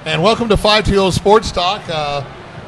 And welcome to 520 Sports Talk.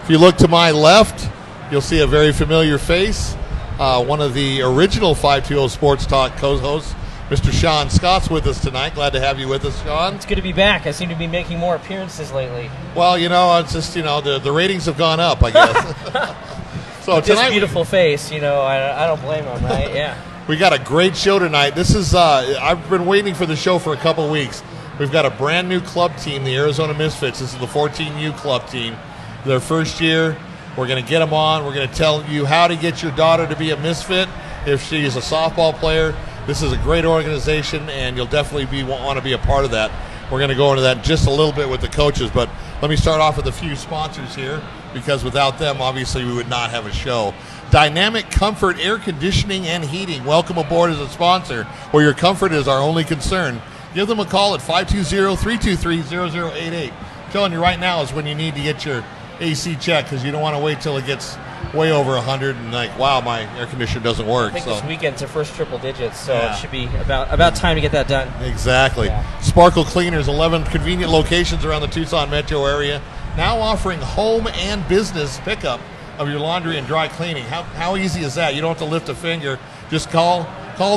If you look to my left, you'll see a very familiar face. One of the original 520 Sports Talk co-hosts, Mr. Sean Scott's with us tonight. Glad to have you with us, Sean. It's good to be back. I seem to be making more appearances lately. Well, it's just, the ratings have gone up, I guess. So with this beautiful face, I don't blame him, right? Yeah. We got a great show tonight. This is, I've been waiting for the show for a couple weeks. We've got a brand new club team, the Arizona Misfits. This is the 14U club team. Their first year. We're going to get them on. We're going to tell you how to get your daughter to be a Misfit if she is a softball player. This is a great organization, and you'll definitely want to be a part of that. We're going to go into that just a little bit with the coaches, but let me start off with a few sponsors here, because without them, obviously, we would not have a show. Dynamic Comfort Air Conditioning and Heating. Welcome aboard as a sponsor, where your comfort is our only concern. Give them a call at 520-323-0088. I'm telling you right now is when you need to get your AC checked, because you don't want to wait till it gets way over 100 and wow, my air conditioner doesn't work. I think this weekend's our first triple digits, so It should be about time to get that done. Exactly. Yeah. Sparkle Cleaners, 11 convenient locations around the Tucson metro area, now offering home and business pickup of your laundry and dry cleaning. How easy is that? You don't have to lift a finger. Just call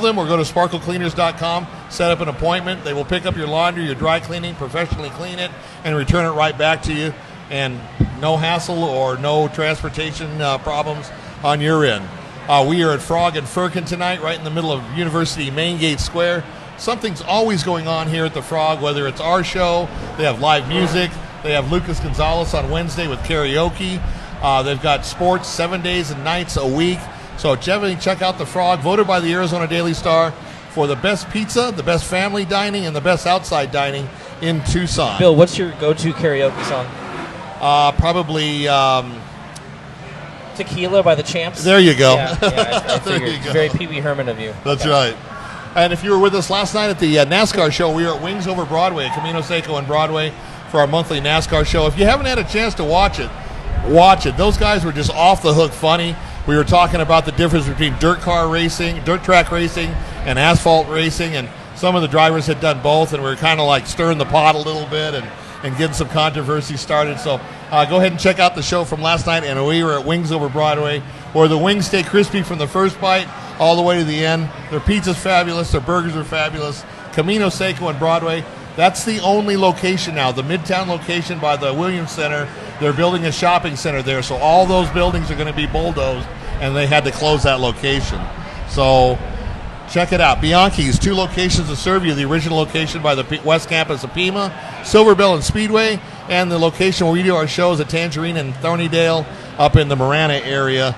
them or go to sparklecleaners.com, set up an appointment. They will pick up your laundry, your dry cleaning, professionally clean it, and return it right back to you. And no hassle or no transportation problems on your end. We are at Frog and Firkin tonight, right in the middle of University Main Gate Square. Something's always going on here at the Frog, whether it's our show, they have live music, they have Lucas Gonzalez on Wednesday with karaoke. They've got sports 7 days and nights a week. So definitely check out the Frog, voted by the Arizona Daily Star for the best pizza, the best family dining, and the best outside dining in Tucson. Bill, what's your go-to karaoke song? Probably Tequila by the Champs. There you go. Yeah, I there figured. you go. Very Pee Wee Herman of you. That's right. And if you were with us last night at the NASCAR show, we were at Wings Over Broadway, Camino Seco and Broadway, for our monthly NASCAR show. If you haven't had a chance to watch it, watch it. Those guys were just off the hook funny. We were talking about the difference between dirt track racing, and asphalt racing, and some of the drivers had done both, and we were kind of like stirring the pot a little bit and getting some controversy started. So go ahead and check out the show from last night, and we were at Wings Over Broadway, where the wings stay crispy from the first bite all the way to the end. Their pizza's fabulous. Their burgers are fabulous. Camino Seco and Broadway, that's the only location now. The Midtown location by the Williams Center, they're building a shopping center there, so all those buildings are going to be bulldozed, and they had to close that location. So check it out. Bianchi's, 2 locations to serve you. The original location by the West Campus of Pima, Silver Bell and Speedway, and the location where we do our shows at Tangerine and Thornydale up in the Marana area.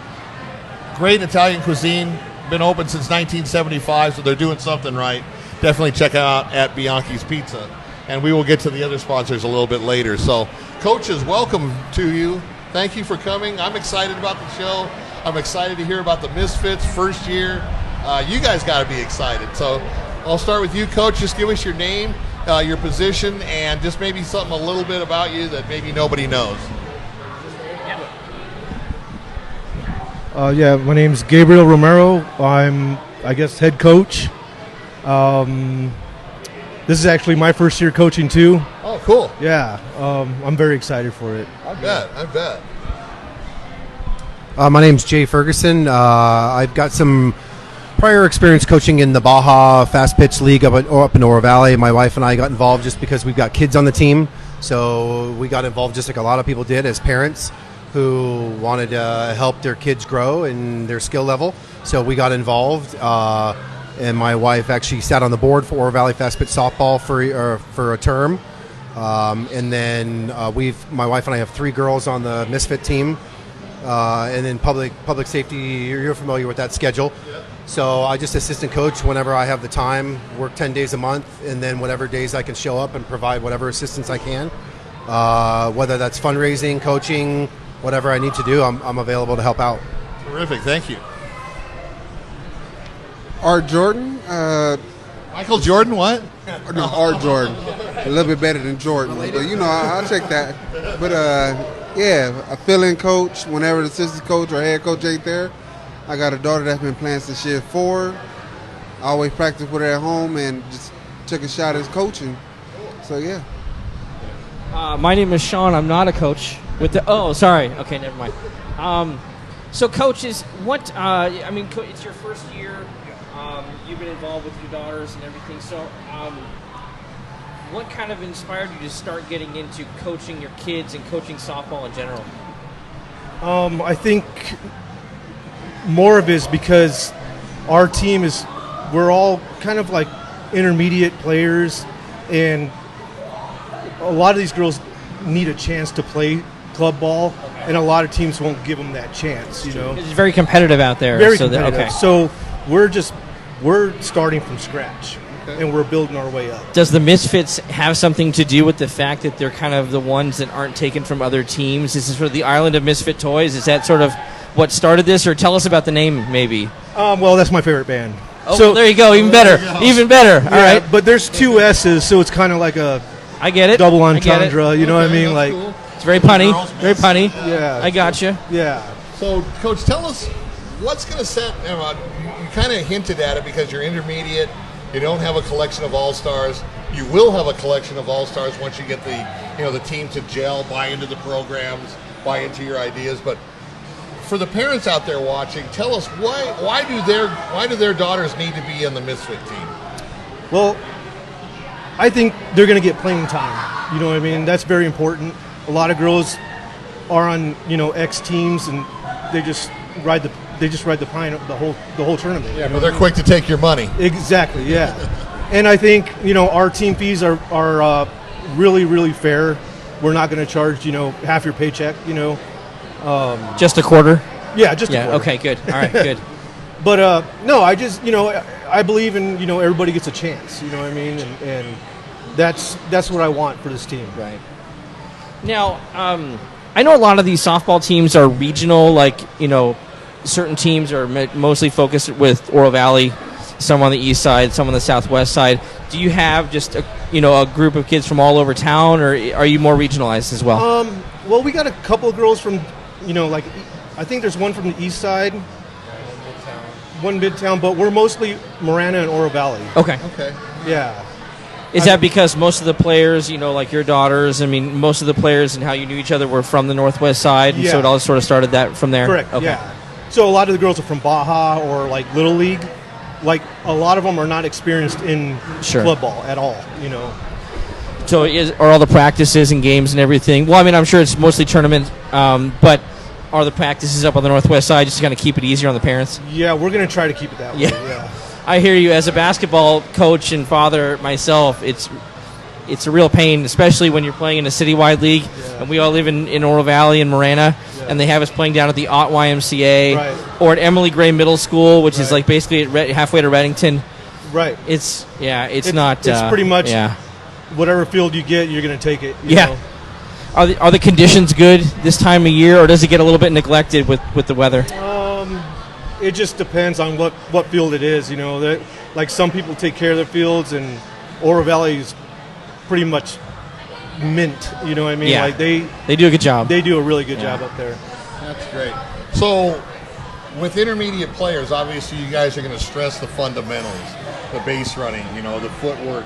Great Italian cuisine. Been open since 1975, so they're doing something right. Definitely check out at Bianchi's Pizza. And we will get to the other sponsors a little bit later. So, coaches, welcome to you. Thank you for coming. I'm excited about the show. I'm excited to hear about the Misfits first year. You guys got to be excited. So I'll start with you, Coach. Just give us your name, your position, and just maybe something a little bit about you that maybe nobody knows. My name's Gabriel Romero. I'm, head coach. This is actually my first year coaching too. Oh, cool. Yeah, I'm very excited for it. I bet. My name's Jay Ferguson. I've got some prior experience coaching in the Baja Fast Pitch League up in Oro Valley. My wife and I got involved just because we've got kids on the team. So we got involved just like a lot of people did as parents who wanted to help their kids grow in their skill level. So we got involved. And my wife actually sat on the board for Oro Valley Fast Pitch Softball for a term. And then my wife and I have 3 girls on the Misfit team. And then public safety, you're familiar with that schedule. Yeah. So I just assistant coach whenever I have the time, work 10 days a month, and then whatever days I can show up and provide whatever assistance I can. Whether that's fundraising, coaching, whatever I need to do, I'm available to help out. Terrific, thank you. Art Jordan. Michael Jordan, what? No, Art Jordan. A little bit better than Jordan. But, I'll take that. But, a fill-in coach whenever the assistant coach or head coach ain't there. I got a daughter that's been playing since she was 4. I always practice with her at home and just took a shot at coaching. So, yeah. My name is Sean. I'm not a coach. Sorry. Okay, never mind. So, coaches, it's your first year. You've been involved with your daughters and everything. So, what kind of inspired you to start getting into coaching your kids and coaching softball in general? I think more of it is because our team we're all kind of like intermediate players, and a lot of these girls need a chance to play club ball, and a lot of teams won't give them that chance, you know. It's very competitive out there. Very so competitive. So we're starting from scratch, and we're building our way up. Does the Misfits have something to do with the fact that they're kind of the ones that aren't taken from other teams? This is sort of the island of misfit toys. Is that sort of what started this, or tell us about the name, maybe? Well, that's my favorite band. Oh, so there you go. Even better. Even better. All right. But there's two S's, so it's kind of like a I get it. double entendre. You know what I mean? Like cool. It's very punny. Very punny. Yeah. I gotcha. Yeah. So, Coach, tell us what's going to set. You kind of hinted at it because you're intermediate. You don't have a collection of all-stars. You will have a collection of all-stars once you get the team to gel, buy into the programs, buy into your ideas. But for the parents out there watching, tell us why do their daughters need to be on the Misfit team? Well, I think they're going to get playing time. You know what I mean? That's very important. A lot of girls are on X teams, and they just ride the pine the whole tournament. Yeah, but they're quick to take your money. Exactly. Yeah. And I think our team fees are really, really fair. We're not going to charge half your paycheck. Just a quarter. Yeah, just a quarter. Okay, good. All right, good. But no, I just I believe in everybody gets a chance. You know what I mean? And that's what I want for this team. Right. Now, I know a lot of these softball teams are regional. Like certain teams are mostly focused with Oro Valley, some on the east side, some on the southwest side. Do you have just a group of kids from all over town, or are you more regionalized as well? Well, we got a couple of girls from I think there's one from the east side, one midtown, but we're mostly Marana and Oro Valley. Okay. Yeah. Is that because most of the players, like your daughters, most of the players and how you knew each other were from the northwest side, and so it all sort of started that from there? Correct, okay. Yeah. So a lot of the girls are from Baja or like Little League. Like a lot of them are not experienced in club ball at all, So are all the practices and games and everything? Well, I'm sure it's mostly tournament, but are the practices up on the northwest side just to kind of keep it easier on the parents? Yeah, we're going to try to keep it that way. Yeah. I hear you. As a basketball coach and father myself, it's a real pain, especially when you're playing in a citywide league, and we all live in Oro Valley and Marana, and they have us playing down at the Ott YMCA or at Emily Gray Middle School, which is like basically halfway to Reddington. Right. It's not. It's pretty much whatever field you get, you're going to take it. You know? Are the conditions good this time of year, or does it get a little bit neglected with the weather? It just depends on what field it is. That like some people take care of their fields, and Oro Valley is pretty much mint. You know what I mean? Yeah. Like they do a good job. They do a really good job up there. That's great. So, with intermediate players, obviously you guys are going to stress the fundamentals, the base running, the footwork,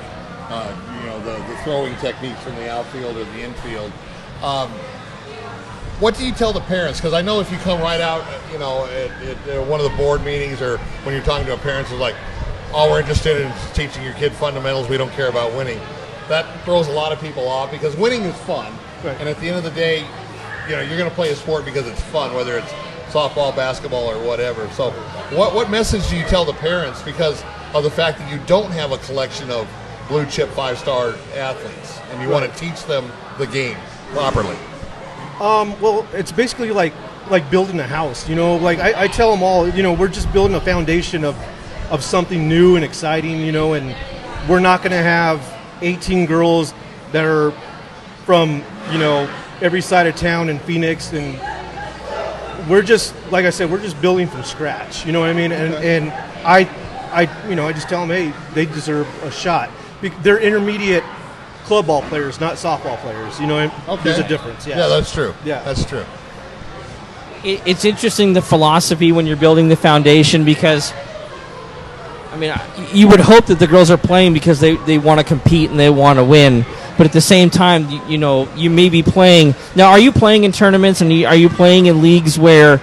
the throwing techniques from the outfield or the infield. What do you tell the parents? Because I know if you come right out, at one of the board meetings or when you're talking to a parent, it's like, oh, we're interested in teaching your kid fundamentals. We don't care about winning. That throws a lot of people off because winning is fun. Right. And at the end of the day, you're going to play a sport because it's fun, whether it's softball, basketball, or whatever. So what message do you tell the parents because of the fact that you don't have a collection of blue chip 5-star athletes and you want to teach them the game properly? Well, it's basically like building a house. Like I tell them all, we're just building a foundation of something new and exciting, and we're not going to have 18 girls that are from, every side of town in Phoenix, and we're just, like I said, we're just building from scratch. You know what I mean? And I just tell them, hey, they deserve a shot. They're intermediate club ball players, not softball players. There's a difference. Yeah, that's true. Yeah, that's true. It's interesting, the philosophy when you're building the foundation, because you would hope that the girls are playing because they want to compete and they want to win. but at the same time, you may be playing. Now, are you playing in tournaments, and are you playing in leagues where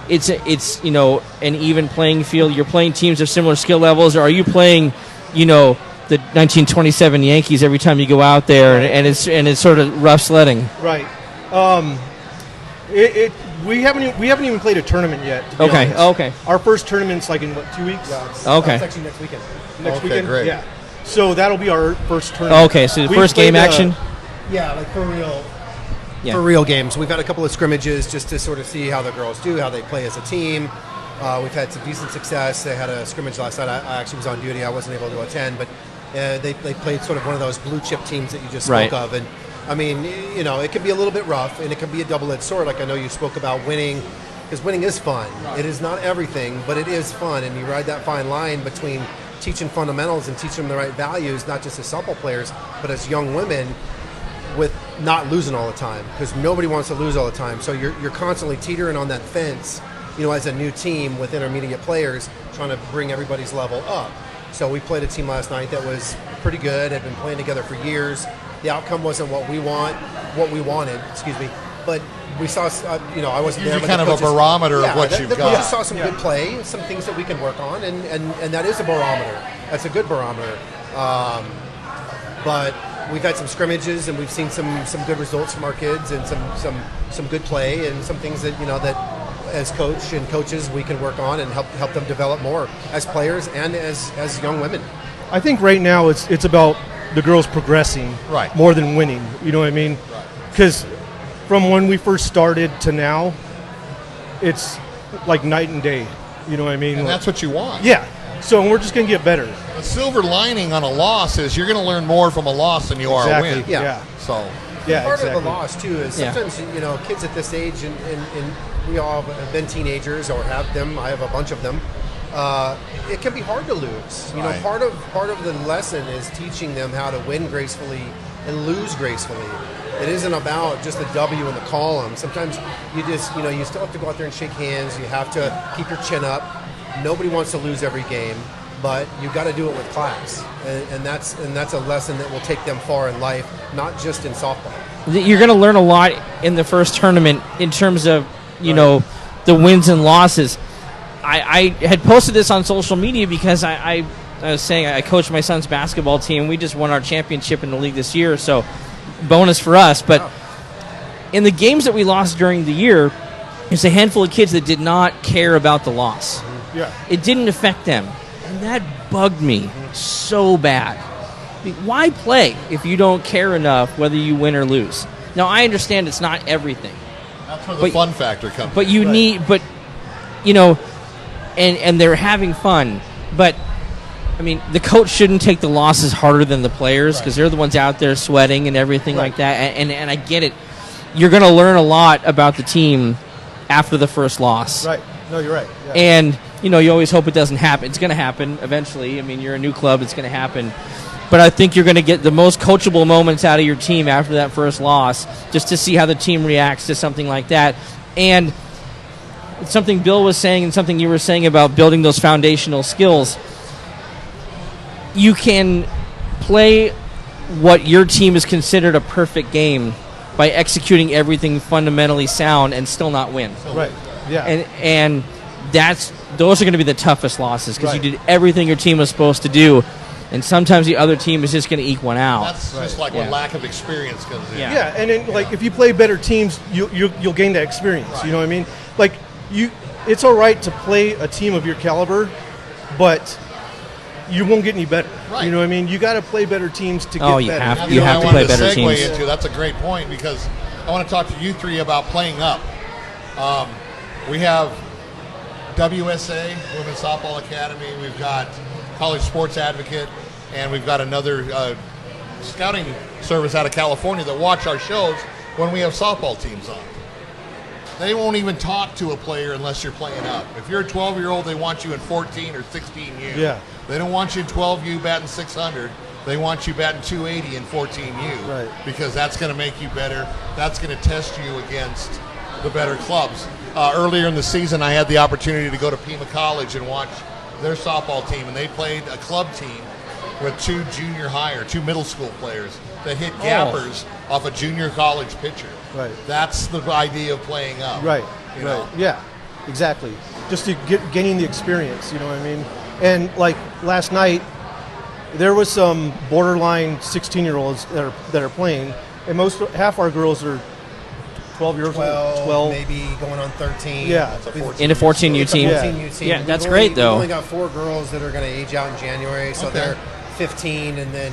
it's an even playing field? You're playing teams of similar skill levels, or are you playing, the 1927 Yankees every time you go out there, and it's sort of rough sledding? Right. We haven't even played a tournament yet. To be Okay. honest. Okay. Our first tournament's like in 2 weeks. Okay. It's actually next weekend. Next Okay, weekend. great. Yeah. So that'll be our first tournament. Okay, so the We first game played, action. Yeah, like for real. Yeah. For real games. We've had a couple of scrimmages just to sort of see how the girls do, how they play as a team. We've had some decent success. They had a scrimmage last night. I actually was on duty. I wasn't able to attend, but they played sort of one of those blue chip teams that you just spoke Right. of. And I mean, it can be a little bit rough, and it can be a double-edged sword. Like I know you spoke about winning, because winning is fun. It is not everything, but it is fun, and you ride that fine line between teaching fundamentals and teaching them the right values, not just as softball players, but as young women, with not losing all the time, because nobody wants to lose all the time. So you're constantly teetering on that fence, as a new team with intermediate players, trying to bring everybody's level up. So we played a team last night that was pretty good, had been playing together for years. The outcome wasn't what we wanted, but we saw, I wasn't there. Gives you but kind the of a coaches- barometer of yeah, what the you've coaches got. saw some good play, some things that we can work on, and that is a barometer. That's a good barometer. But we've had some scrimmages, and we've seen some good results from our kids, and some good play, and some things that that as coach and coaches we can work on and help them develop more as players and as young women. I think right now it's about the girls progressing Right. more than winning. You know what I mean? Because from when we first started to now, it's like night and day. You know what I mean? And that's what you want. Yeah. So we're just going to get better. The silver lining on a loss is you're going to learn more from a loss than you are a win. Exactly. Yeah. So Yeah. Part exactly. of the loss too is Yeah. sometimes kids at this age and we all have been teenagers or have them. I have a bunch of them. It can be hard to lose. Right. Part of the lesson is teaching them how to win gracefully and lose gracefully. It isn't about just the W in the column. Sometimes you just you still have to go out there and shake hands. You have to keep your chin up. Nobody wants to lose every game, but you got to do it with class, and that's a lesson that will take them far in life, not just in softball. You're going to learn a lot in the first tournament in terms of the wins and losses. I had posted this on social media because I was saying I coached my son's basketball team. We just won our championship in the league this year, so bonus for us. But in the games that we lost during the year, there's a handful of kids that did not care about the loss. Yeah. It didn't affect them, and that bugged me so bad. Why play if you don't care enough whether you win or lose? Now, I understand it's not everything. that's where the But- fun factor comes. But you need, and they're having fun. But I mean, the coach shouldn't take the losses harder than the players because they're the ones out there sweating and everything like that. And I get it. You're going to learn a lot about the team after the first loss. Right. No, you're right. Yeah. And you always hope it doesn't happen. It's going to happen eventually. I mean, you're a new club. It's going to happen. But I think you're going to get the most coachable moments out of your team after that first loss, just to see how the team reacts to something like that. And something Bill was saying and something you were saying about building those foundational skills. You can play what your team is considered a perfect game by executing everything fundamentally sound and still not win. Right. Yeah. And those are going to be the toughest losses because Right. you did everything your team was supposed to do, and sometimes the other team is just going to eke one out. That's just like Yeah. when lack of experience comes in. Yeah. Yeah, and then if you play better teams, you'll gain that experience. You know what I mean? It's all right to play a team of your caliber, but you won't get any better. Right. You know what I mean? You got to play better teams to get Oh, you better. have That's You what have I to wanted play better segue teams. into. That's a great point because I want to talk to you three about playing up. We have WSA, Women's Softball Academy. We've got College Sports Advocate, and we've got another scouting service out of California that watch our shows when we have softball teams on. They won't even talk to a player unless you're playing up. If you're a 12-year-old, they want you in 14 or 16U. Yeah. They don't want you in 12U batting 600. They want you batting 280 in 14U. Right. Because that's going to make you better. That's going to test you against the better clubs. Earlier in the season, I had the opportunity to go to Pima College and watch their softball team, and they played a club team with two junior high or two middle school players that hit gappers off a junior college pitcher. Right. That's the idea of playing up. Right. You know? Yeah. Exactly. Just to gaining the experience. You know what I mean? And like last night, there was some borderline 16-year-olds that are playing, and half our girls are 12 years old. 12, maybe going on 13. Yeah. In a 14U It's a team. 14U team. Yeah, that's We've great, though. We've only got 4 girls that are going to age out in January, so Okay. they're 15, and then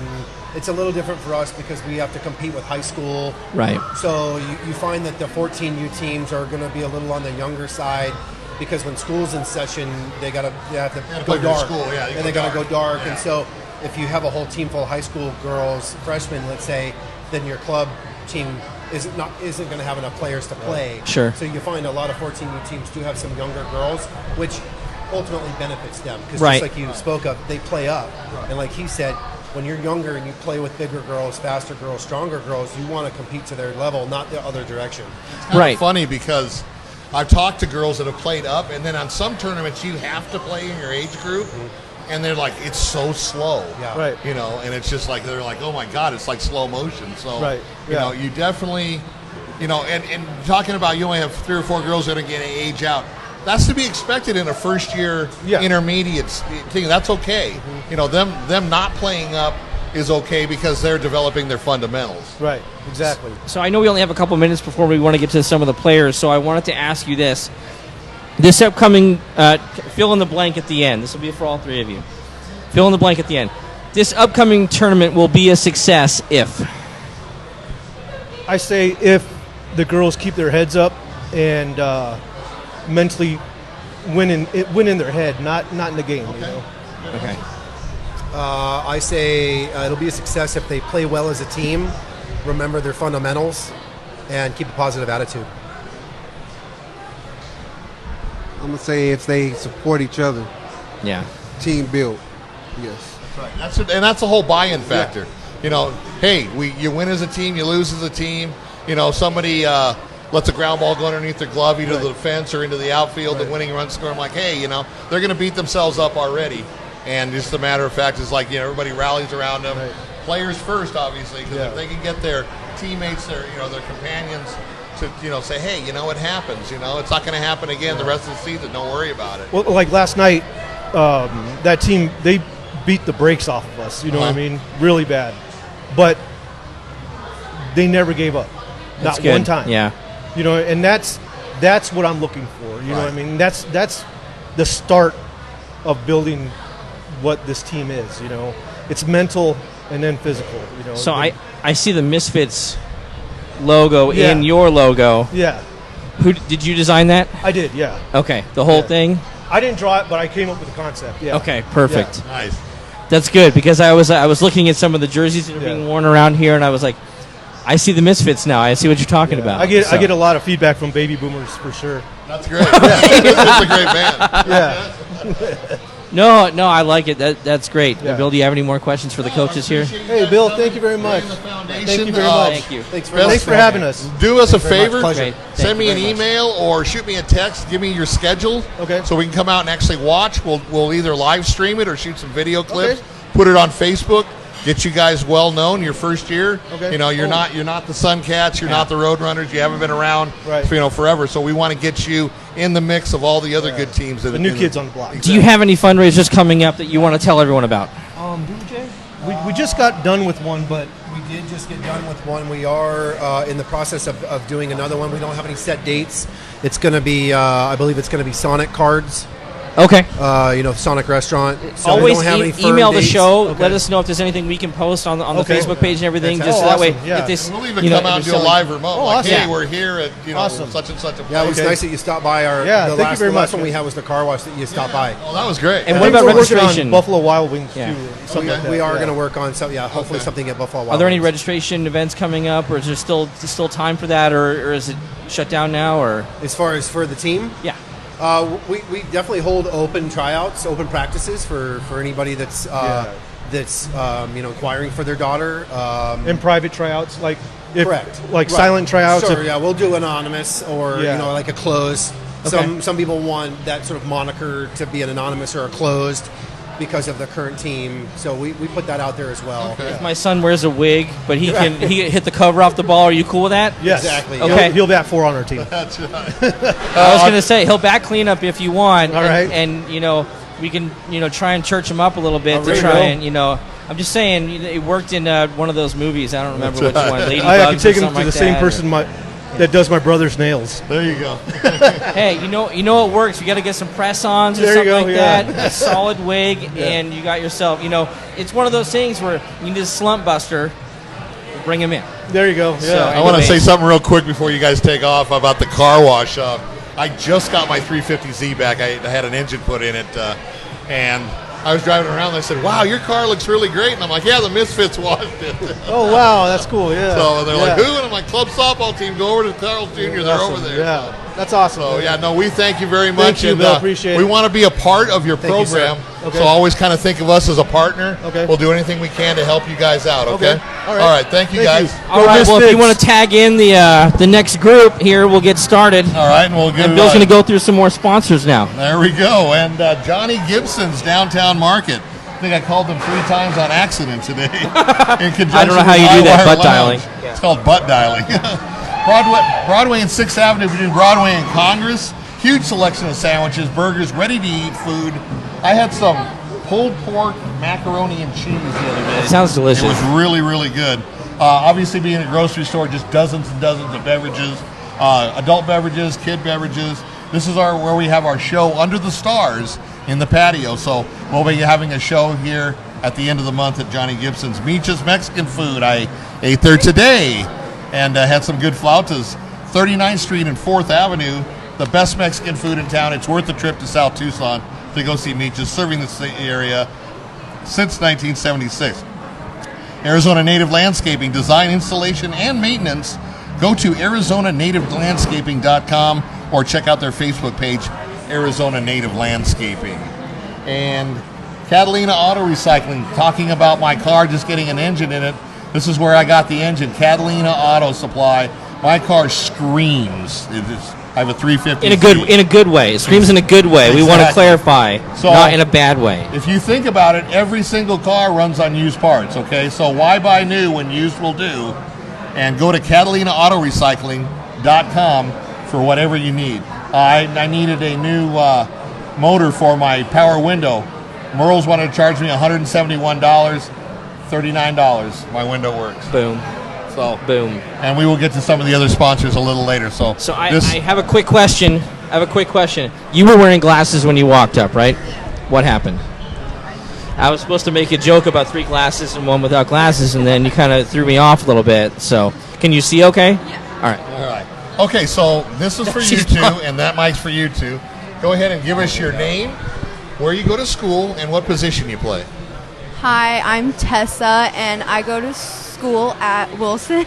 it's a little different for us because we have to compete with high school. Right. So you find that the 14U teams are going to be a little on the younger side because when school's in session, they have to play go for dark. school, yeah, you and go they got to dark. go dark. Yeah. And so if you have a whole team full of high school girls, freshmen, let's say, then your club team isn't going to have enough players to play. Sure. So you find a lot of 14U teams do have some younger girls, which ultimately benefits them because Right. just like you spoke of, they play up. And like he said, when you're younger and you play with bigger girls, faster girls, stronger girls, you want to compete to their level, not the other direction. Kind Right. of funny because I've talked to girls that have played up, and then on some tournaments you have to play in your age group, and they're like, it's so slow. Yeah. Right. You know, and it's just like, they're like, oh my God, it's like slow motion. So, Right, you yeah. know, you definitely, you know, and talking about you only have 3 or 4 girls that are going to age out. That's to be expected in a first year Yeah. intermediate thing. That's okay. You know, them not playing up is okay because they're developing their fundamentals. Right. Exactly. So I know we only have a couple minutes before we want to get to some of the players, so I wanted to ask you this. This upcoming, fill in the blank at the end. This will be for all 3 of you. Fill in the blank at the end. This upcoming tournament will be a success if. I say if the girls keep their heads up and mentally win in their head, not in the game. You know. Okay. I say it'll be a success if they play well as a team, remember their fundamentals, and keep a positive attitude. I'm gonna say if they support each other, Yeah. team build. Yes. That's the whole buy-in factor. You know, hey, you win as a team, you lose as a team. You know, somebody lets a ground ball go underneath their glove, either to the fence or into the outfield, the winning run score. I'm like, hey, you know, they're going to beat themselves up already. And just a matter of fact, it's like, you know, everybody rallies around them. Right. Players first, obviously, because Yeah. if they can get their teammates, their companions to, you know, say, hey, you know, it happens. You know, it's not going to happen again the rest of the season. Don't worry about it. Well, like last night, that team, they beat the brakes off of us, you know what I mean? Really bad. But they never gave up. That's Not good. one time. Yeah. You know, and that's what I'm looking for. You know what I Right. mean? That's the start of building what this team is, you know. It's mental and then physical, you know. So I see the Misfits logo Yeah. in your logo. Yeah. Who did you design that? I did, yeah. Okay, the whole Yeah. thing. I didn't draw it, but I came up with the concept. Yeah. Okay, perfect. Nice. That's good because I was looking at some of the jerseys that are being Yeah. worn around here, and I was like, I see the Misfits now. I see what you're talking about. I get So- a lot of feedback from baby boomers for sure. That's great. It's a great band. Yeah. No, I like it. That's great. Yeah. Bill, do you have any more questions for the coaches here? Hey, Bill, thank you very much. Thank you very much. Thank you. Thanks Thanks for having us. Do us a very much. favor. Pleasure. Great. Send Thank me you an very much. email or shoot me a text. Give me your schedule. Okay. So we can come out and actually watch. We'll either live stream it or shoot some video clips. Okay. Put it on Facebook. Get you guys well known your first year. Okay. You know, you're Cool. not the Sun Cats. You're not the Road Runners. You haven't been around, Right. for, forever. So we want to get you in the mix of all the other good teams. The new kids on the block. Do you have any fundraisers coming up that you want to tell everyone about? We just got done with one, but We did just get done with one. We are in the process of doing another one. We don't have any set dates. It's going to be, I believe it's going to be Sonic cards. Okay. Sonic restaurant. So we Always don't have any firm email the dates. show. Okay. Let us know if there's anything we can post on the Okay. Facebook page and everything. That's Just so that way, awesome. Yeah. if this, And we'll even you know, come out and if do you're a selling- live remote. Oh, like, awesome. hey, Yeah. we're here at Awesome. such and such a place. Yeah, it was Okay. nice that you stopped by our. Yeah, the thank you last, very the last much. one we had was the car wash that you stopped by. Oh, that was great. And I what think about we're working registration? on Buffalo Wild Wings Yeah. too? Something like that. We are Yeah. going to work on some. Yeah, hopefully Okay. something at Buffalo Wild. Are there any Wings. registration events coming up, or is there still time for that, or is it shut down now, or As far as for the team? yeah? We definitely hold open tryouts, open practices for anybody that's inquiring for their daughter. And private tryouts, like Correct. like Right. silent tryouts. Sure, if- yeah, we'll do anonymous or Yeah. like a closed. Okay. Some people want that sort of moniker to be an anonymous or a closed. because of the current team. So we put that out there as well. Okay. My son wears a wig, but he can hit the cover off the ball. Are you cool with that? Yes. Exactly. Okay. He'll bat 4 on our team. That's right. I was going to say he'll back cleanup if you want. All right. And we can try and church him up a little bit there to you try go. and I'm just saying it worked in one of those movies. I don't remember which one. Ladybugs I can take or him something to the like same that, person that does my brother's nails. There you go. Hey, you know what works? You got to get some press-ons or There you something go, like yeah. that. A solid wig, and you got yourself. It's one of those things where you need a slump buster. Bring him in. There you go. Yeah. So, I want to say something real quick before you guys take off about the car wash. I just got my 350Z back. I had an engine put in it, and I was driving around and I said, "Wow, your car looks really great." And I'm like, "Yeah, the Misfits washed it." Oh, wow. That's cool. Yeah. So they're like, Yeah. "Who?" And I'm like, "Club softball team. Go over to Carl's Jr. They're Awesome. over there." Yeah. That's awesome. So yeah, no, we thank you very much. you, and, Bill. Appreciate we it. want to be a part of your Thank you, sir. program. Okay. So always kind of think of us as a partner. Okay. We'll do anything we can to help you guys out. Okay. Okay. All right. All right. Thank you, guys. Go All right. Well, if you Misfits. want to tag in the next group here, we'll get started. All right, and we'll give. And Bill's going to go through some more sponsors now. There we go. And Johnny Gibson's Downtown Market. I think I called them 3 times on accident today. In conjunction I don't know how you with do that, iWire butt Lounge. dialing. It's called butt dialing. Broadway and 6th Avenue between Broadway and Congress. Huge selection of sandwiches, burgers, ready-to-eat food. I had some pulled pork, macaroni, and cheese the other day. It sounds delicious. It was really, really good. Obviously, being a grocery store, just dozens and dozens of beverages, adult beverages, kid beverages. This is where we have our show Under the Stars in the patio. So we'll be having a show here at the end of the month at Johnny Gibson's. Micha's Mexican Food. I ate there today and had some good flautas. 39th Street and 4th Avenue, the best Mexican food in town. It's worth the trip to South Tucson to go see Micha's, serving this area since 1976. Arizona Native Landscaping, design, installation, and maintenance. Go to ArizonaNativeLandscaping.com or check out their Facebook page, Arizona Native Landscaping. And Catalina Auto Recycling, talking about my car just getting an engine in it. This is where I got the engine, Catalina Auto Supply. My car screams. I have a 350. In a good way. It screams in a good way. We want to Exactly. clarify, So- not in a bad way. If you think about it, every single car runs on used parts, okay? So why buy new when used will do? And go to CatalinaAutoRecycling.com for whatever you need. I needed a new motor for my power window. Merle's wanted to charge me $171, $39. My window works. Boom. So, Boom. and we will get to some of the other sponsors a little later. So I this, have a quick question. You were wearing glasses when you walked up, right? What happened? I was supposed to make a joke about 3 glasses and 1 without glasses, and then you kind of threw me off a little bit. So, can you see okay? Yeah. All right. all right. Okay, so this is for you She's two, fine. and that mic's for you two. Go ahead and give us your name, where you go to school, and what position you play. Hi, I'm Tessa, and I go to school at Wilson.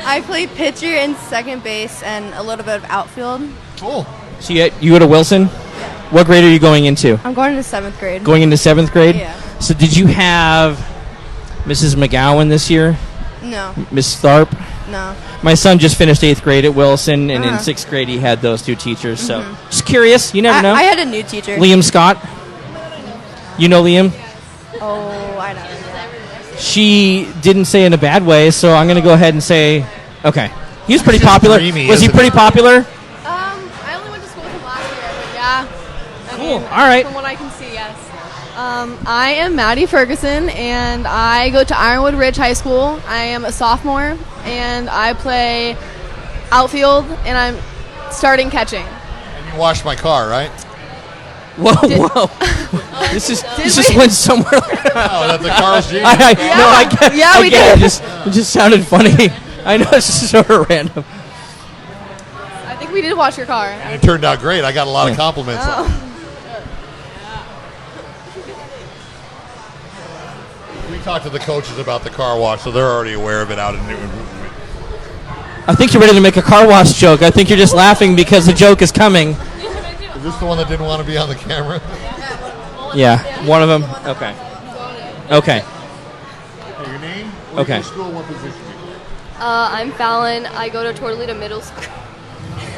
I play pitcher and second base and a little bit of outfield. Cool. So you go to Wilson? What grade are you going into? I'm going to 7th grade. Going into 7th grade? Yeah. So did you have Mrs. McGowan this year? No, Miss Tharp? no. My son just finished 8th grade at Wilson, and in Uh-huh. 6th grade he had those 2 teachers. So just curious. You never know. I had a new teacher. Liam Scott. You know Liam? Oh, I know. She didn't say in a bad way, so I'm going to go ahead and say, okay. He was pretty He's just popular. dreamy, Was he isn't pretty he? popular? I only went to school with him last year, but yeah. Cool. All right. From what I can see, yes. I am Maddie Ferguson, and I go to Ironwood Ridge High School. I am a sophomore, and I play outfield, and I'm starting catching. And you washed my car, right? Whoa, whoa. This just went somewhere. Oh, that's a Carl's Jr. No, I get, Yeah, I we get did. It just sounded funny. I know it's just sort of random. I think we did wash your car. And it turned out great. I got a lot of compliments. We talked to the coaches about the car wash, so they're already aware of it out in Newton. I think you're ready to make a car wash joke. I think you're just laughing because the joke is coming. Is this the one that didn't want to be on the camera? Yeah, one of them. Okay. Okay. Hey, your name? Where Okay. you go to school? What position? I'm Fallon. I go to Tortolita Middle School.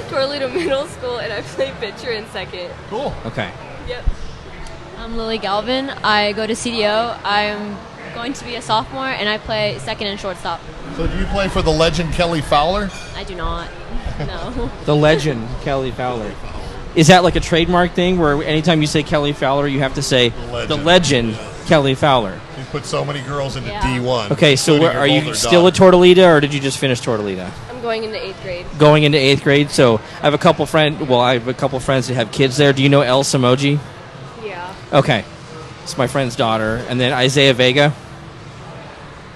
Tortolita Middle School, and I play pitcher and second. Cool. Okay. Yep. I'm Lily Galvin. I go to CDO. I'm going to be a sophomore, and I play second and shortstop. So do you play for the legend Kelly Fowler? I do not. No. The legend, Kelly Fowler. Is that like a trademark thing where anytime you say Kelly Fowler, you have to say the legend Kelly Fowler? You put so many girls into Yeah. D1. Okay, so including are your you older still a daughter. Tortolita, or did you just finish Tortolita? I'm going into 8th grade. Going into 8th grade, so I have a couple friends that have kids there. Do you know El Samoji? Yeah. Okay. It's my friend's daughter. And then Isaiah Vega?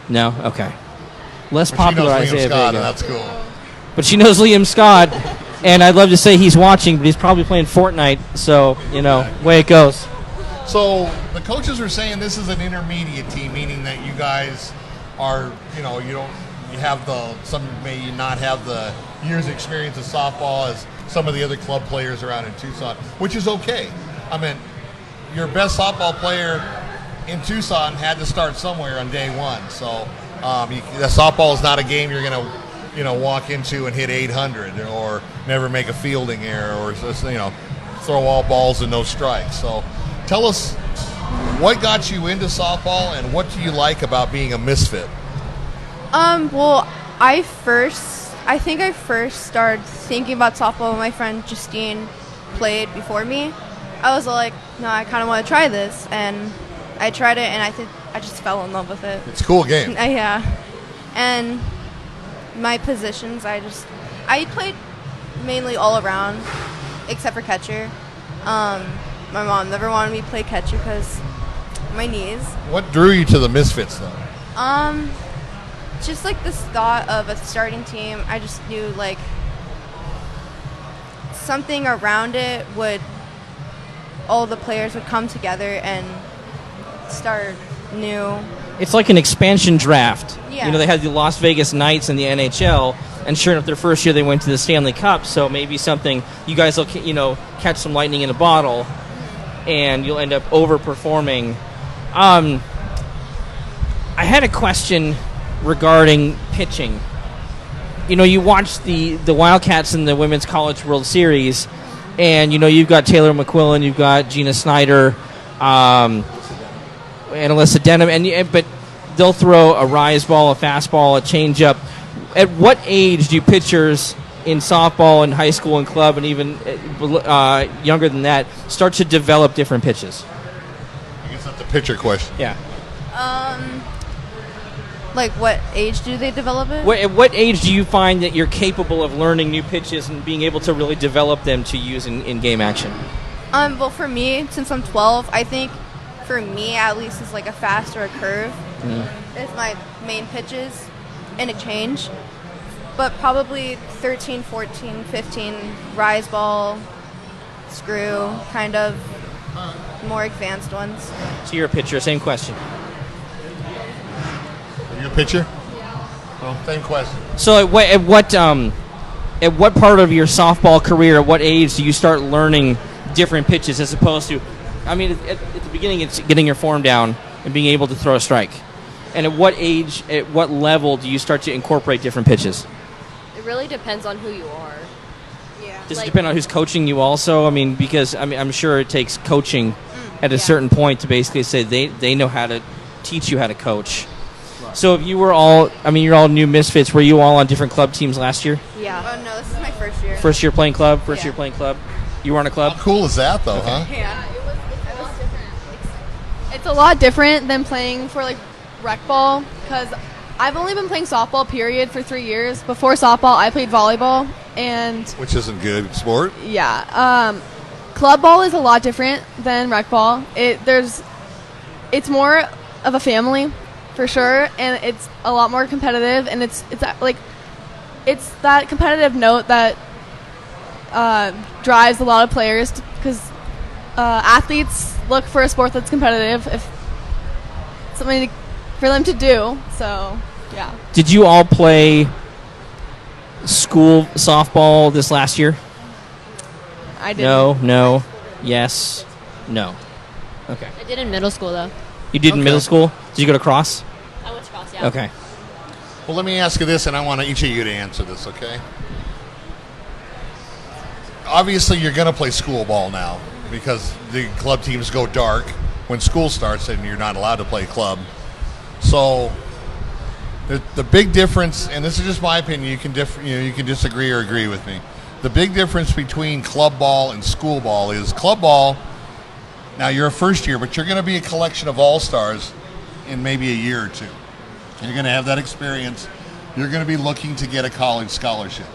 No? Okay. Less But popular she knows Liam Isaiah Scott, Vega. and that's cool. But she knows Liam Scott, and I'd love to say he's watching, but he's probably playing Fortnite, so, way it goes. So the coaches are saying this is an intermediate team, meaning that you guys are, some may not have the years experience of softball as some of the other club players around in Tucson, which is okay. I mean, your best softball player in Tucson had to start somewhere on day one. So the softball is not a game you're going to, walk into and hit 800 or never make a fielding error or just, throw all balls and no strikes. So tell us what got you into softball and what do you like about being a misfit? Well, I think I first started thinking about softball when my friend Justine played before me. I was like, no, I kind of want to try this, and I tried it, and I think I just fell in love with it. It's a cool game. Yeah, and my positions, I played mainly all around, except for catcher. My mom never wanted me to play catcher because my knees. What drew you to the Misfits, though? Just like this thought of a starting team, I just knew like something around it all the players would come together and start new. It's like an expansion draft. Yeah. They had the Las Vegas Knights in the NHL, and sure enough, their first year they went to the Stanley Cup, so maybe something, you guys will, catch some lightning in a bottle, and you'll end up overperforming. I had a question regarding pitching. You watch the Wildcats in the Women's College World Series, and you've got Taylor McQuillan, you've got Gina Snyder, and Alyssa Denham, but they'll throw a rise ball, a fastball, a changeup. At what age do pitchers in softball and high school and club and even younger than that start to develop different pitches? I guess that's a pitcher question. Yeah. Like what age do they develop it? At what age do you find that you're capable of learning new pitches and being able to really develop them to use in game action? Well, for me, since I'm 12, I think for me at least is like a fast or a curve. It's my main pitches and a change. But probably 13, 14, 15, rise ball, screw, kind of more advanced ones. So you're a pitcher. Same question. Are you a pitcher? Well, same question. So at what part of your softball career, at what age do you start learning different pitches as opposed to, at the beginning it's getting your form down and being able to throw a strike. And at what age, at what level do you start to incorporate different pitches? It really depends on who you are. Yeah. Does it depend on who's coaching you also? Because I'm sure it takes coaching at a certain point to basically say they know how to teach you how to coach. So if you were all, you're all new Misfits. Were you all on different club teams last year? Yeah. Oh no, this is my first year. First year playing club? First Yeah. year playing club? You were on a club? How cool is that, though, huh? Yeah. It was different. It's a lot different than playing for like rec ball because I've only been playing softball period for 3 years. Before softball, I played volleyball, and Which isn't good sport. yeah, club ball is a lot different than rec ball. It's more of a family for sure, and it's a lot more competitive, and it's that competitive note that drives a lot of players because athletes look for a sport that's competitive, if something for them to do. So yeah. Did you all play school softball this last year? I didn't. No, yes, no. Okay. I did in middle school, though. You did in Okay. middle school? Did you go to Cross? I went to cross, yeah. Okay. Well, let me ask you this, and I want each of you to answer this, okay? Obviously, you're going to play school ball now. because the club teams go dark when school starts and you're not allowed to play club. So the big difference, and this is just my opinion, you can disagree or agree with me. The big difference between club ball and school ball is club ball, now you're a first year, but you're going to be a collection of all-stars in maybe a year or two. You're going to have that experience. You're going to be looking to get a college scholarship.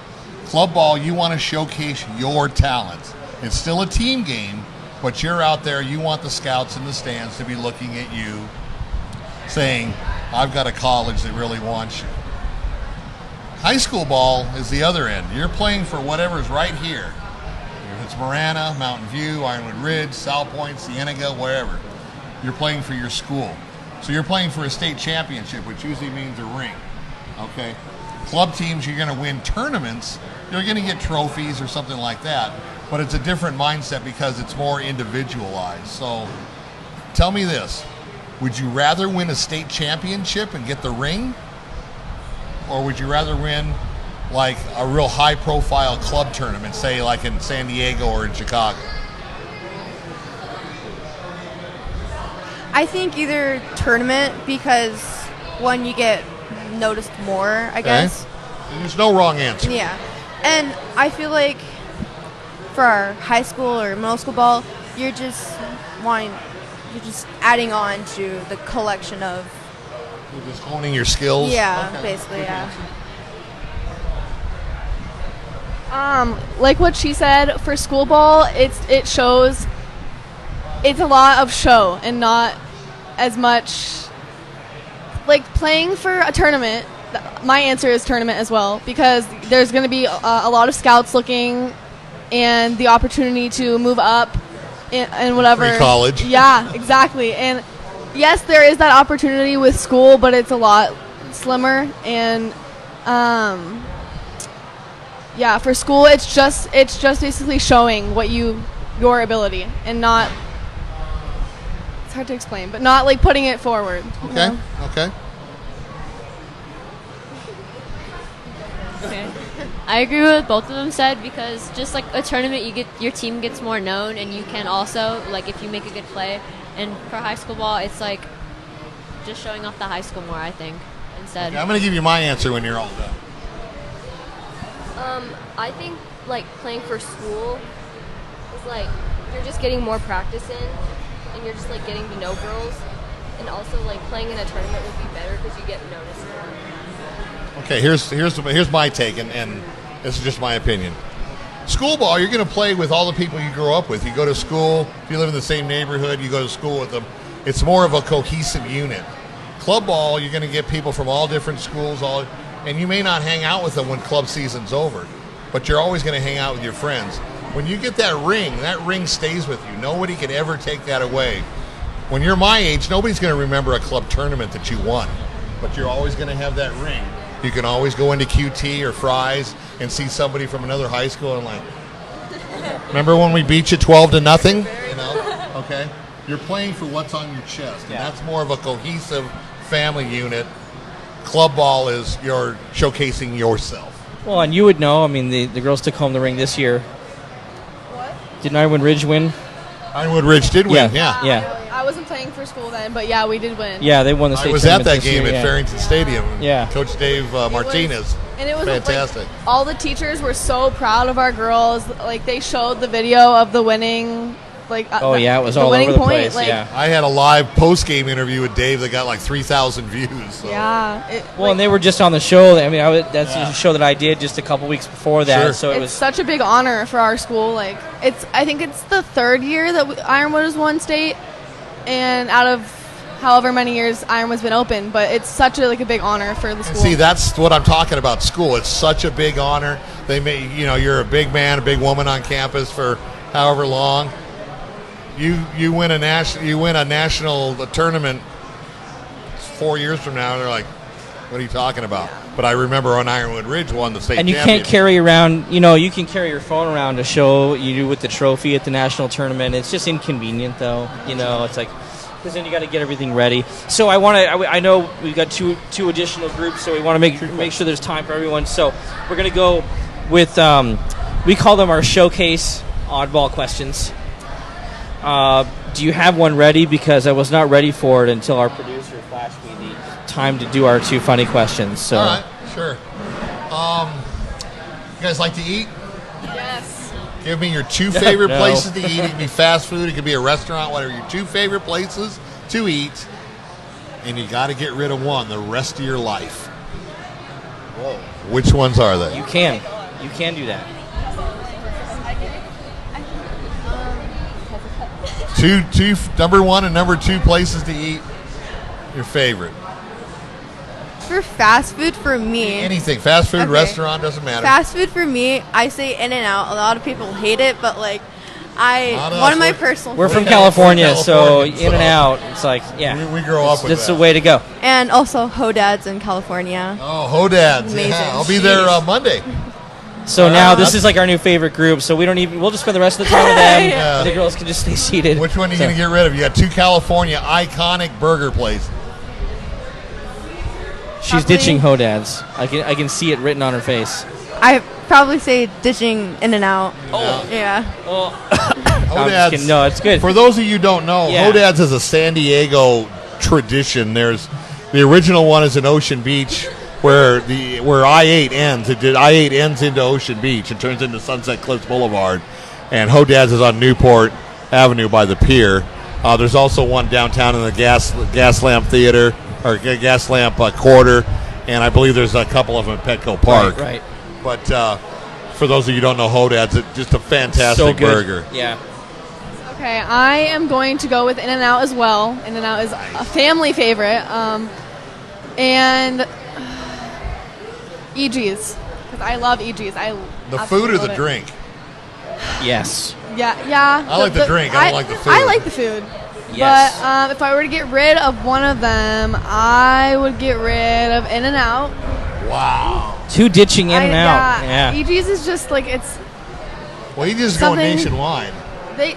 Club ball, you want to showcase your talents. It's still a team game, but you're out there, you want the scouts in the stands to be looking at you saying, I've got a college that really wants you. High school ball is the other end. You're playing for whatever's right here. If it's Marana, Mountain View, Ironwood Ridge, South Point, Cienega, wherever. You're playing for your school. So you're playing for a state championship, which usually means a ring. Okay? Club teams, you're going to win tournaments. You're going to get trophies or something like that. But it's a different mindset because it's more individualized. So tell me this. Would you rather win a state championship and get the ring? Or would you rather win like a real high-profile club tournament, say like in San Diego or in Chicago? I think either tournament, because one, you get noticed more, I guess. And there's no wrong answer. Yeah. And I feel like for our high school or middle school ball, you're just adding on to the collection of. You're just honing your skills. Yeah, Okay. basically, yeah. Like what she said, for school ball, it shows. It's a lot of show and not as much. Like playing for a tournament. My answer is tournament as well, because there's going to be a lot of scouts looking, and the opportunity to move up and whatever. Free college. Yeah, exactly. And yes, there is that opportunity with school, but it's a lot slimmer. And yeah, for school, it's just basically showing what your ability, and not. It's hard to explain, but not like putting it forward. you Okay. know? Okay. Okay. I agree with what both of them said, because just like a tournament, your team gets more known, and you can also, like, if you make a good play. And for high school ball, it's like just showing off the high school more, I think, instead. Okay, I'm going to give you my answer when you're all done. I think like playing for school is like you're just getting more practice in, and you're just like getting to know girls, and also like playing in a tournament would be better because you get noticed more. Okay, here's my take, and this is just my opinion. School ball, you're going to play with all the people you grow up with. You go to school, if you live in the same neighborhood, you go to school with them. It's more of a cohesive unit. Club ball, you're going to get people from all different schools, and you may not hang out with them when club season's over, but you're always going to hang out with your friends. When you get that ring stays with you. Nobody can ever take that away. When you're my age, nobody's going to remember a club tournament that you won, but you're always going to have that ring. You can always go into QT or Fry's and see somebody from another high school and like, remember when we beat you 12-0? You know, okay. You're playing for what's on your chest, and that's more of a cohesive family unit. Club ball is you're showcasing yourself. Well, and you would know. I mean, the girls took home the ring this year. What? Didn't Ironwood Ridge win? Ironwood Ridge did win. Yeah. I wasn't playing for school then, but yeah, we did win. Yeah, they won the I state was at tournament that this game year, at Farrington Stadium. Yeah. Coach Dave Martinez. And it was fantastic. Like, all the teachers were so proud of our girls. Like they showed the video of the winning. Like Oh, yeah, it was the all winning over the point. place, Like, yeah. I had a live post-game interview with Dave that got like 3,000 views. So. Yeah. Well, and they were just on the show. I mean, that's a show that I did just a couple weeks before that. Sure. So it it's was such a big honor for our school. Like I think it's the third year that Ironwood has won state, and out of however many years Ironwood's been open, but it's such a big honor for the school. And see, that's what I'm talking about. School. It's such a big honor. They may, you're a big man, a big woman on campus for however long. You win a national tournament 4 years from now, and they're like, "What are you talking about?" Yeah. But I remember when Ironwood Ridge won the state. And you championship. can't carry around. You can carry your phone around to show you do with the trophy at the national tournament. It's just inconvenient, though. It's like. Because then you got to get everything ready. So I know we've got two additional groups, so we want to make sure there's time for everyone. So we're going to go with we call them our showcase oddball questions. Do you have one ready? Because I was not ready for it until our producer flashed me the time to do our 2 funny questions. So. All right, sure. You guys like to eat? Yes. Give me your 2 favorite No. places to eat. It can be fast food. It could be a restaurant. Whatever. Your 2 favorite places to eat, and you got to get rid of one the rest of your life. Whoa. Which ones are they? You can do that. Two, number 1 and number 2 places to eat. Your favorite. For fast food, for me, Anything. Fast food, Okay. restaurant, doesn't matter. fast food for me, I say In-N-Out. A lot of people hate it, but like, Not us. one of my We're- personal We're from We're California, so Californians, in and so- out. It's like, yeah. We grow up with That's that. the way to go. and also Hodad's in California. Oh, Hodad's. Amazing. Yeah, I'll be there Monday. So now this is like our new favorite group. So we'll just spend the rest of the time with them. Yeah. The girls can just stay seated. Which one are you So- going to get rid of? You got 2 California iconic burger places. She's Probably- ditching Hodad's. I can see it written on her face. I probably say ditching In-N-Out. Oh. Yeah. Oh, I'm just Hodad's. kidding. No, it's good. For those of you who don't know, Yeah. Hodad's is a San Diego tradition. There's the original one is in Ocean Beach, where I-8 ends. I-8 ends into Ocean Beach and turns into Sunset Cliffs Boulevard, and Hodad's is on Newport Avenue by the pier. There's also one downtown in the Gas Lamp Theater or Gas Lamp Quarter, and I believe there's a couple of them at Petco Park. Right. But for those of you who don't know Hodad's, it's just a fantastic So good. burger. Yeah. Okay, I am going to go with In-N-Out as well. In-N-Out is a family favorite. And EG's, because I love EG's. The food or the drink? Yes. Yeah. I like the drink. I don't like the food. I like the food. Yes. But if I were to get rid of one of them, I would get rid of In-N-Out. Wow. 2 ditching in and out. Yeah. EG's is just like it's Well, you just go Something- nationwide. they.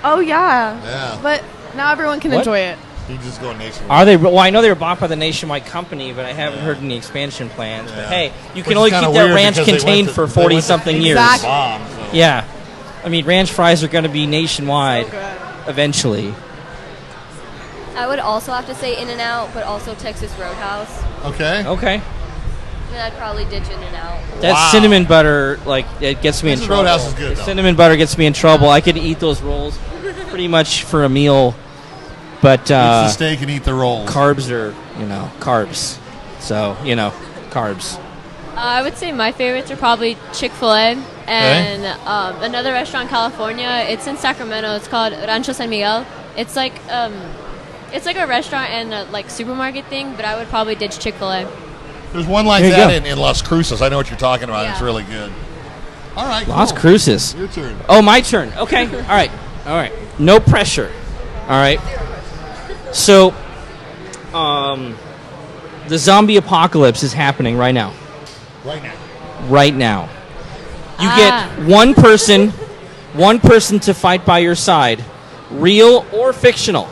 Oh yeah. Yeah. But now everyone can What? enjoy it. You just go nationwide. Are they? Well, I know they were bought by the Nationwide company, but I haven't heard any expansion plans. But Yeah. hey, you Which can is only kinda keep that weird ranch because they went contained to- for they 40 went to something Pizza years. Exactly. Bomb, so. Yeah. I mean, ranch fries are going to be nationwide So good. eventually. I would also have to say In-N-Out, but also Texas Roadhouse. Okay. Okay. And I'd probably ditch In-N-Out. That Wow. cinnamon butter, like, it gets me in Texas trouble. Roadhouse is good, The though. cinnamon butter gets me in trouble. I could eat those rolls pretty much for a meal, but Eat the steak and eat the rolls. carbs are, carbs. So, carbs. I would say my favorites are probably Chick-fil-A and another restaurant in California. It's in Sacramento. It's called Rancho San Miguel. It's like a restaurant and a supermarket thing, but I would probably ditch Chick-fil-A. There's one like There you that go. in Las Cruces. I know what you're talking about. Yeah. It's really good. All right. Las cool. Cruces. Your turn. Oh, my turn. Okay. All right. No pressure. All right. So, the zombie apocalypse is happening right now. Right now. Right now. You get one person to fight by your side, real or fictional.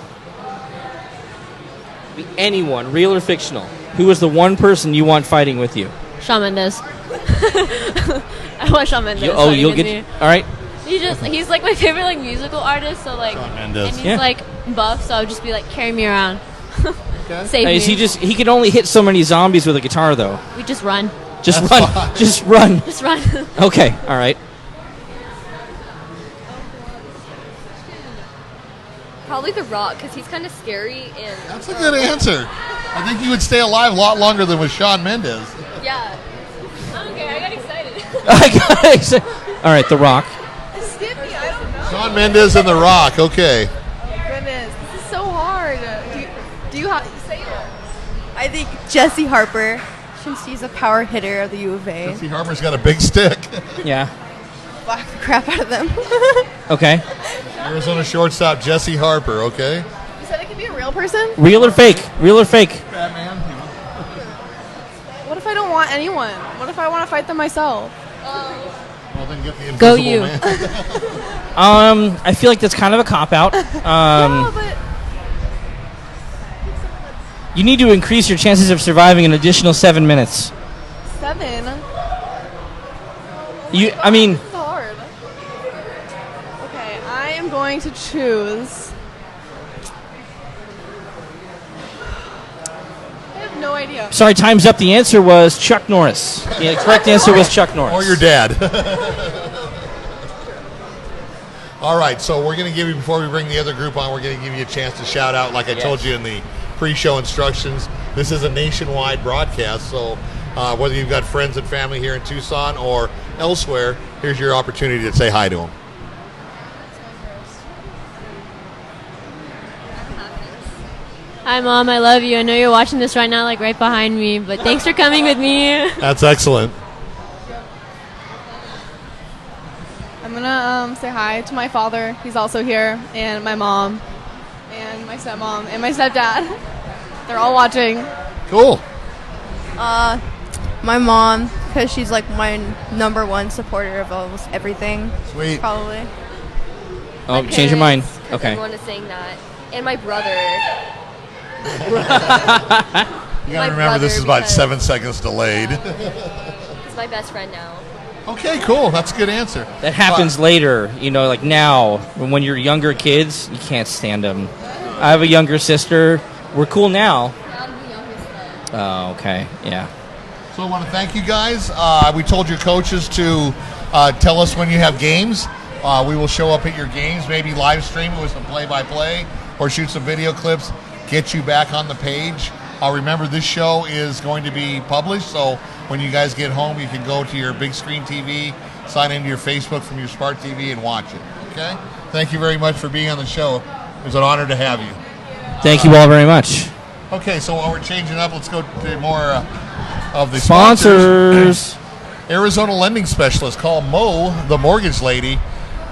Be anyone, real or fictional. Who is the one person you want fighting with you? Shawn Mendes. I want Shawn Mendes. You'll get. All right. He's like my favorite musical artist. So Shawn Mendes. and he's buff. So I'll just be carry me around. Save me. He can only hit so many zombies with a guitar though. We just run. Just That's run. fine. Just run. Just run. Okay. All right. Probably The Rock, because he's kind of scary and. That's a good answer. I think you would stay alive a lot longer than with Shawn Mendes. Yeah. Okay, I got excited. All right. The Rock. Skippy, I don't know. Shawn Mendes and The Rock. Okay. Goodness, this is so hard. Do you say it? I think Jesse Harper, since he's a power hitter of the U of A, Jesse Harper's got a big stick. Yeah. whack the crap out of them. Okay. Arizona shortstop Jesse Harper. Okay. You said it could be a real person? Real or fake? Real or fake? Batman. What if I don't want anyone? What if I want to fight them myself? Well, then get the invisible Go you. man. I feel like that's kind of a cop out. No, but You need to increase your chances of surviving an additional 7 minutes. 7? I mean, This is hard. Okay, I am going going to choose. I have no idea. Sorry, time's up. The answer was Chuck Norris. The correct answer was Chuck Norris. Or your dad. All right, so we're going to give you, before we bring the other group on, we're going to give you a chance to shout out, like I told you in the pre-show instructions. This is a nationwide broadcast, so whether you've got friends and family here in Tucson or elsewhere, here's your opportunity to say hi to them. Hi, Mom. I love you. I know you're watching this right now, like right behind me, but thanks for coming with me. That's excellent. I'm gonna say hi to my father. He's also here, and my mom, and my stepmom, and my stepdad. They're all watching. Cool. My mom, because she's like my number one supporter of almost everything. Sweet. Probably. Oh, change your mind. Parents, 'cause Okay. Everyone is saying that. And my brother. You got My to remember this brother, is about because- 7 seconds delayed. He's my best friend now. Okay, cool. That's a good answer. That happens later, like now. When you're younger kids, you can't stand them. I have a younger sister. We're cool now. I'm the youngest one. Oh, okay. Yeah. So I want to thank you guys. We told your coaches to tell us when you have games. We will show up at your games, maybe live stream it with some play-by-play or shoot some video clips, get you back on the page. Remember, this show is going to be published, so when you guys get home, you can go to your big screen TV, sign into your Facebook from your smart TV, and watch it. Okay? Thank you very much for being on the show. It was an honor to have you. Thank you all very much. Okay, so while we're changing up, let's go to more of the Sponsors. Arizona Lending Specialist. Call Mo, the mortgage lady,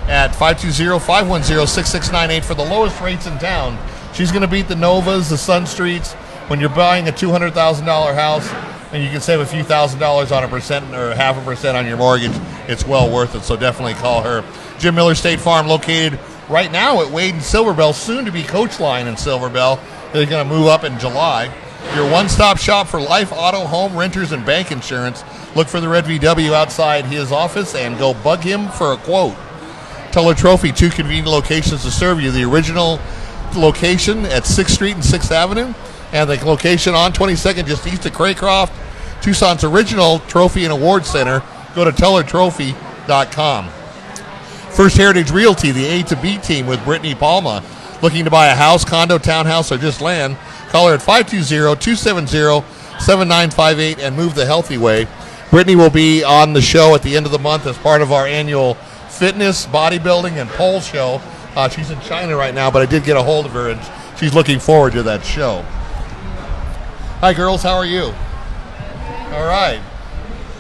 at 520-510-6698 for the lowest rates in town. She's going to beat the Novas, the Sun Streets. When you're buying a $200,000 house and you can save a few $1,000s on a percent or 0.5% on your mortgage, it's well worth it. So definitely call her. Jim Miller State Farm, located right now at Wade and Silverbell, soon to be Coach Line in Silverbell. They're going to move up in July. Your one-stop shop for life, auto, home, renters, and bank insurance. Look for the red VW outside his office and go bug him for a quote. Teller Trophy, 2 convenient locations to serve you. The original location at 6th Street and 6th Avenue, and the location on 22nd just east of Craycroft. Tucson's original trophy and award center. Go to tellertrophy.com. First Heritage Realty, the A to B team with Brittany Palma. Looking to buy a house, condo, townhouse, or just land? Call her at 520-270-7958 and move the healthy way. Brittany will be on the show at the end of the month as part of our annual fitness, bodybuilding, and pole show. She's in China right now, but I did get a hold of her, and she's looking forward to that show. Hi, girls. How are you? All right.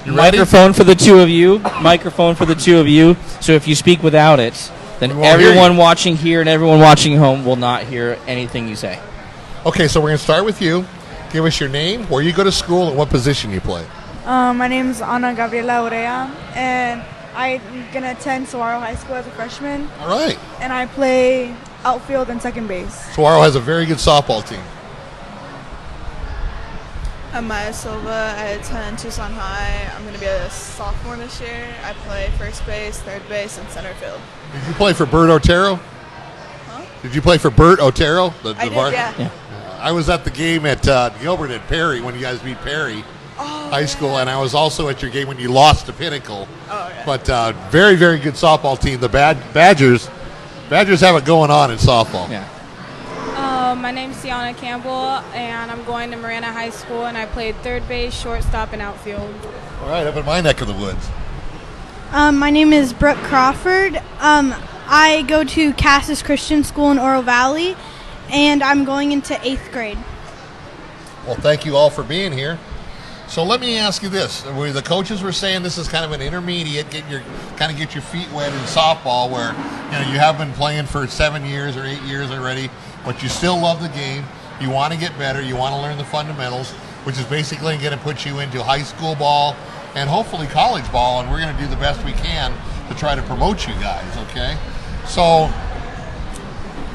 You ready? Microphone for the two of you. Microphone for the two of you. So if you speak without it, then We won't hear everyone you. watching here and everyone watching home will not hear anything you say. Okay, so we're going to start with you. Give us your name, where you go to school, and what position you play. My name is Ana Gabriela Orea, and I'm going to attend Saguaro High School as a freshman, All right. and I play outfield and second base. Saguaro has a very good softball team. I'm Maya Silva. I attend Tucson High. I'm going to be a sophomore this year. I play first base, third base, and center field. Did you play for Bert Otero? Huh? Did you play for Bert Otero? I did, yeah. I was at the game at Gilbert at Perry when you guys beat Perry High School, and I was also at your game when you lost to Pinnacle. Oh, yeah. But very, very good softball team. The Badgers have it going on in softball. Yeah. My name's Sienna Campbell, and I'm going to Marana High School, and I played third base, shortstop, and outfield. All right, up in my neck of the woods. My name is Brooke Crawford. I go to Cassis Christian School in Oro Valley, and I'm going into 8th grade. Well, thank you all for being here. So let me ask you this: the coaches were saying this is kind of an intermediate, get your feet wet in softball, where you have been playing for 7 years or 8 years already, but you still love the game. You want to get better. You want to learn the fundamentals, which is basically going to put you into high school ball and hopefully college ball. And we're going to do the best we can to try to promote you guys. Okay, so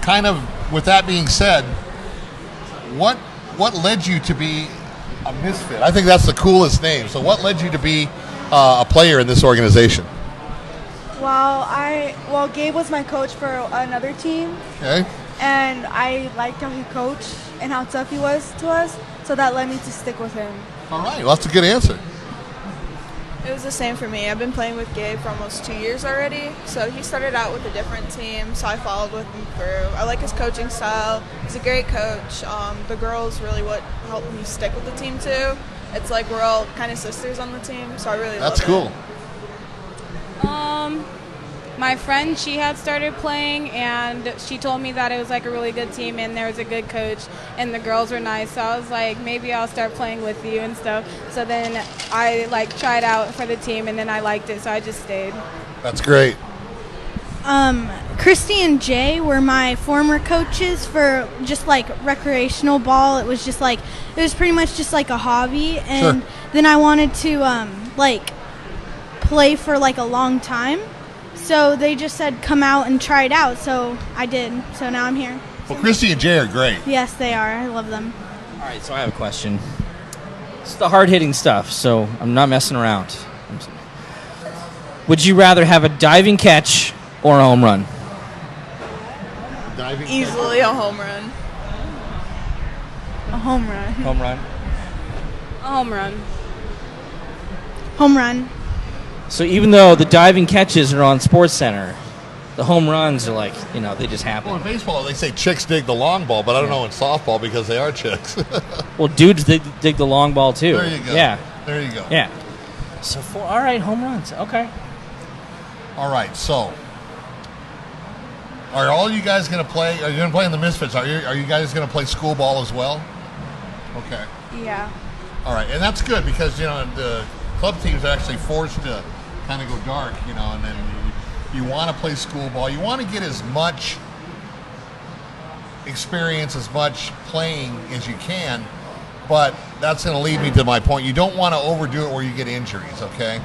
kind of with that being said, what led you to be a Misfit? I think that's the coolest name. So what led you to be a player in this organization? Well, Well, Gabe was my coach for another team, Okay. and I liked how he coached and how tough he was to us, so that led me to stick with him. All right. Well, that's a good answer. It was the same for me. I've been playing with Gabe for almost 2 years already, so he started out with a different team, so I followed with him through. I like his coaching style. He's a great coach. The girls really what helped me stick with the team too. It's like we're all kind of sisters on the team, so I really love it. That's cool. My friend, she had started playing, and she told me that it was like a really good team, and there was a good coach, and the girls were nice. So I was like, maybe I'll start playing with you and stuff. So then I like tried out for the team, and then I liked it, so I just stayed. That's great. Christy and Jay were my former coaches for just like recreational ball. It was pretty much just like a hobby, and then I wanted to like play for like a long time. So they just said come out and try it out. So I did. So now I'm here. Well, Christy and Jay are great. Yes, they are. I love them. All right, so I have a question. It's the hard-hitting stuff, so I'm not messing around. Would you rather have a diving catch or a home run? Diving Easily a home run. A home run. Home run. A home run. Home run. So even though the diving catches are on Sports Center, the home runs are like, they just happen. Well, in baseball, they say chicks dig the long ball, but I don't know in softball because they are chicks. Well, dudes dig the long ball too. There you go. Yeah. There you go. Yeah. So all right, home runs. Okay. All right, so are all you guys going to play? Are you going to play in the Misfits? Are you guys going to play school ball as well? Okay. Yeah. All right, and that's good because the club teams are actually forced to kind of go dark, and then you want to play school ball. You want to get as much experience, as much playing as you can, but that's going to lead me to my point. You don't want to overdo it where you get injuries, okay?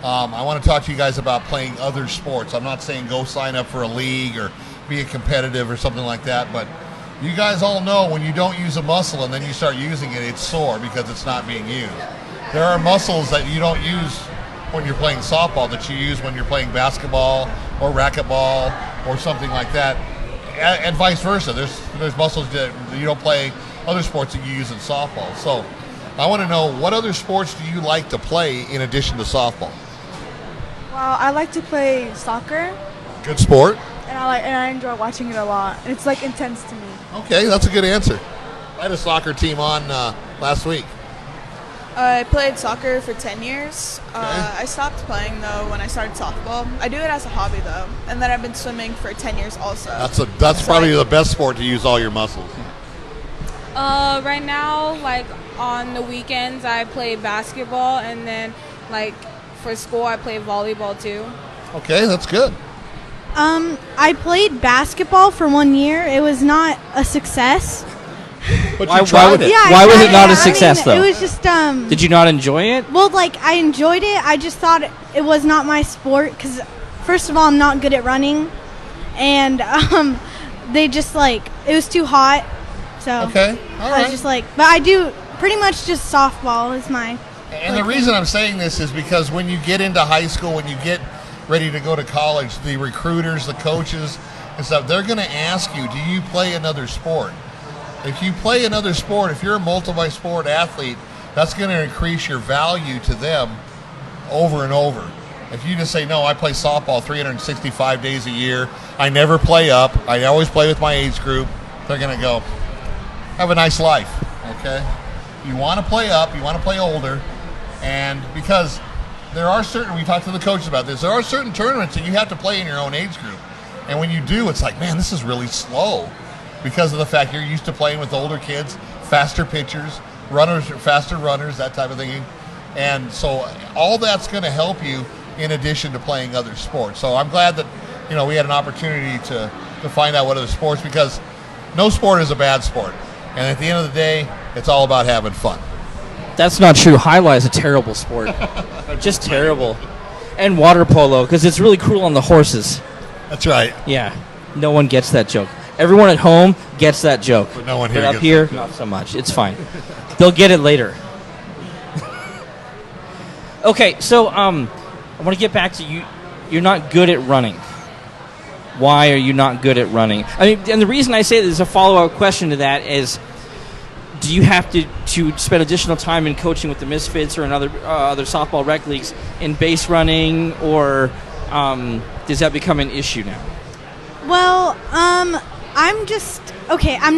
I want to talk to you guys about playing other sports. I'm not saying go sign up for a league or be a competitive or something like that, but you guys all know when you don't use a muscle and then you start using it, it's sore because it's not being used. There are muscles that you don't use when you're playing softball that you use when you're playing basketball or racquetball or something like that, and vice versa. There's muscles that you don't play other sports that you use in softball. So I want to know, what other sports do you like to play in addition to softball? Well, I like to play soccer, Good sport. and I enjoy watching it a lot. It's like intense to me. Okay, that's a good answer. I had a soccer team on last week. I played soccer for 10 years. I stopped playing though when I started softball. I do it as a hobby though, and then I've been swimming for 10 years also. That's probably the best sport to use all your muscles. Right now, like on the weekends, I play basketball, and then like for school, I play volleyball too. Okay, that's good. I played basketball for 1 year. It was not a success. But Why you tried it. Yeah, Why was I it not a mean, success, though? It was just Did you not enjoy it? Well, like I enjoyed it. I just thought it was not my sport because, first of all, I'm not good at running, and they just like it was too hot. So Okay, all I right. was just like, but I do pretty much just softball is my. And the reason I'm saying this is because when you get into high school, when you get ready to go to college, the recruiters, the coaches and stuff, they're going to ask you, do you play another sport? If you play another sport, if you're a multi-sport athlete, that's going to increase your value to them over and over. If you just say, no, I play softball 365 days a year, I never play up, I always play with my age group, they're going to go, have a nice life, okay? You want to play up, you want to play older, and because there are certain, we talked to the coaches about this, there are certain tournaments that you have to play in your own age group. And when you do, it's like, man, this is really slow because of the fact you're used to playing with older kids, faster pitchers, faster runners, that type of thing. And so all that's going to help you in addition to playing other sports. So I'm glad that, we had an opportunity to find out what other sports, because no sport is a bad sport. And at the end of the day, it's all about having fun. That's not true. Highlight is a terrible sport. Just terrible. And water polo, because it's really cruel on the horses. That's right. Yeah. No one gets that joke. Everyone at home gets that joke. But no one here But up gets here, that joke. not so much. It's fine. They'll get it later. Okay, so I want to get back to you. you're not good at running. Why are you not good at running? I mean, and the reason I say there's a follow-up question to that is, do you have to spend additional time in coaching with the Misfits or in other softball rec leagues in base running, or does that become an issue now? Well, I'm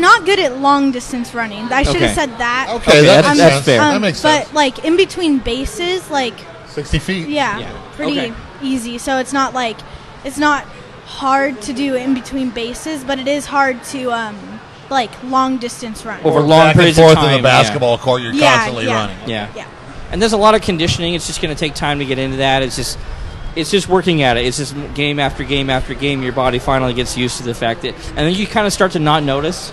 not good at long distance running. I should have said that. Okay, that's fair. That makes sense. But like in between bases, like 60 feet. Yeah. Pretty easy. So it's not hard to do in between bases, but it is hard to like long distance run. Over long periods of time. In the basketball court, you're constantly running. Yeah. And there's a lot of conditioning. It's just going to take time to get into that. It's just working at it. It's just game after game after game. Your body finally gets used to the fact that, and then you kind of start to not notice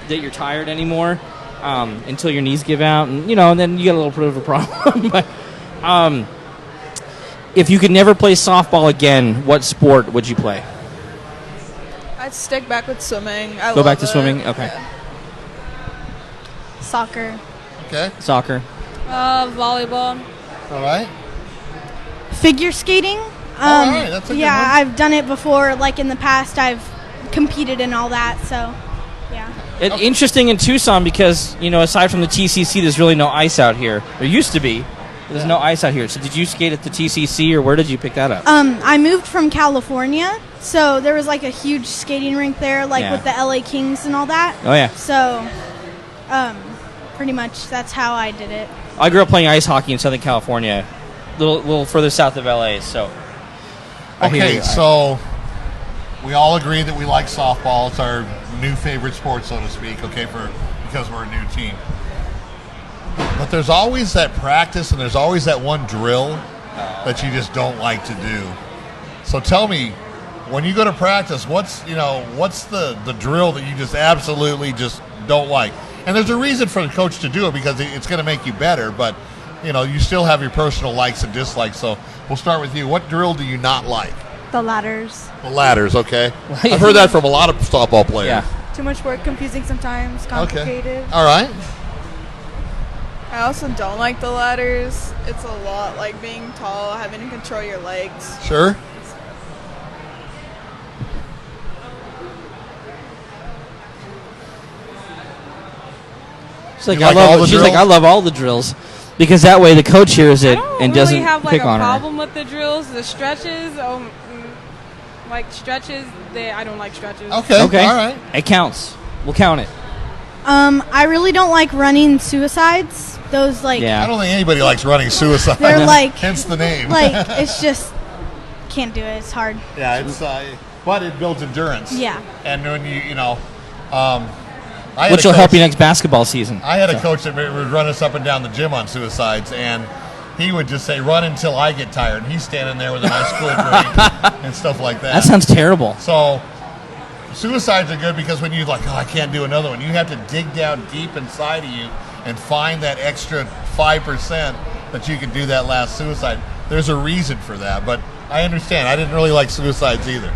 that you're tired anymore until your knees give out, and and then you get a little bit of a problem. But if you could never play softball again, what sport would you play? I'd stick back with swimming. Go back to swimming? Okay. Yeah. Soccer. Okay. Soccer. Volleyball. All right. Figure skating. All right, that's a good one. I've done it before. Like in the past, I've competed in all that. So, yeah. It's interesting in Tucson because, aside from the TCC, there's really no ice out here. There used to be. There's no ice out here. So did you skate at the TCC, or where did you pick that up? I moved from California, so there was like a huge skating rink there, with the LA Kings and all that. Oh, yeah. So, pretty much that's how I did it. I grew up playing ice hockey in Southern California, a little further south of LA, so. Okay, so we all agree that we like softball. It's our new favorite sport, so to speak, because we're a new team. But there's always that practice, and there's always that one drill that you just don't like to do. So tell me, when you go to practice, what's the drill that you just absolutely just don't like? And there's a reason for the coach to do it, because it's going to make you better, but you still have your personal likes and dislikes. So we'll start with you. What drill do you not like? The ladders. The ladders, okay. I've heard that from a lot of softball players. Yeah. Too much work, confusing sometimes, complicated. Okay. All right. I also don't like the ladders. It's a lot like being tall, having to control your legs. Sure. She's like, I love all the drills, because that way the coach hears it and doesn't have pick on her. I don't really have a problem with the drills. The stretches, I don't like stretches. Okay. All right. It counts. We'll count it. I really don't like running suicides. Those I don't think anybody likes running suicide. They're hence the name. It's just can't do it. It's hard. Yeah, it's but it builds endurance. Yeah. And when which will help you next basketball season. I had a coach that would run us up and down the gym on suicides, and he would just say, "Run until I get tired." And he's standing there with an ice cold drink and stuff like that. That sounds terrible. So suicides are good because when you're like, "Oh, I can't do another one," you have to dig down deep inside of you and find that extra 5% that you can do that last suicide. There's a reason for that, but I understand. I didn't really like suicides either.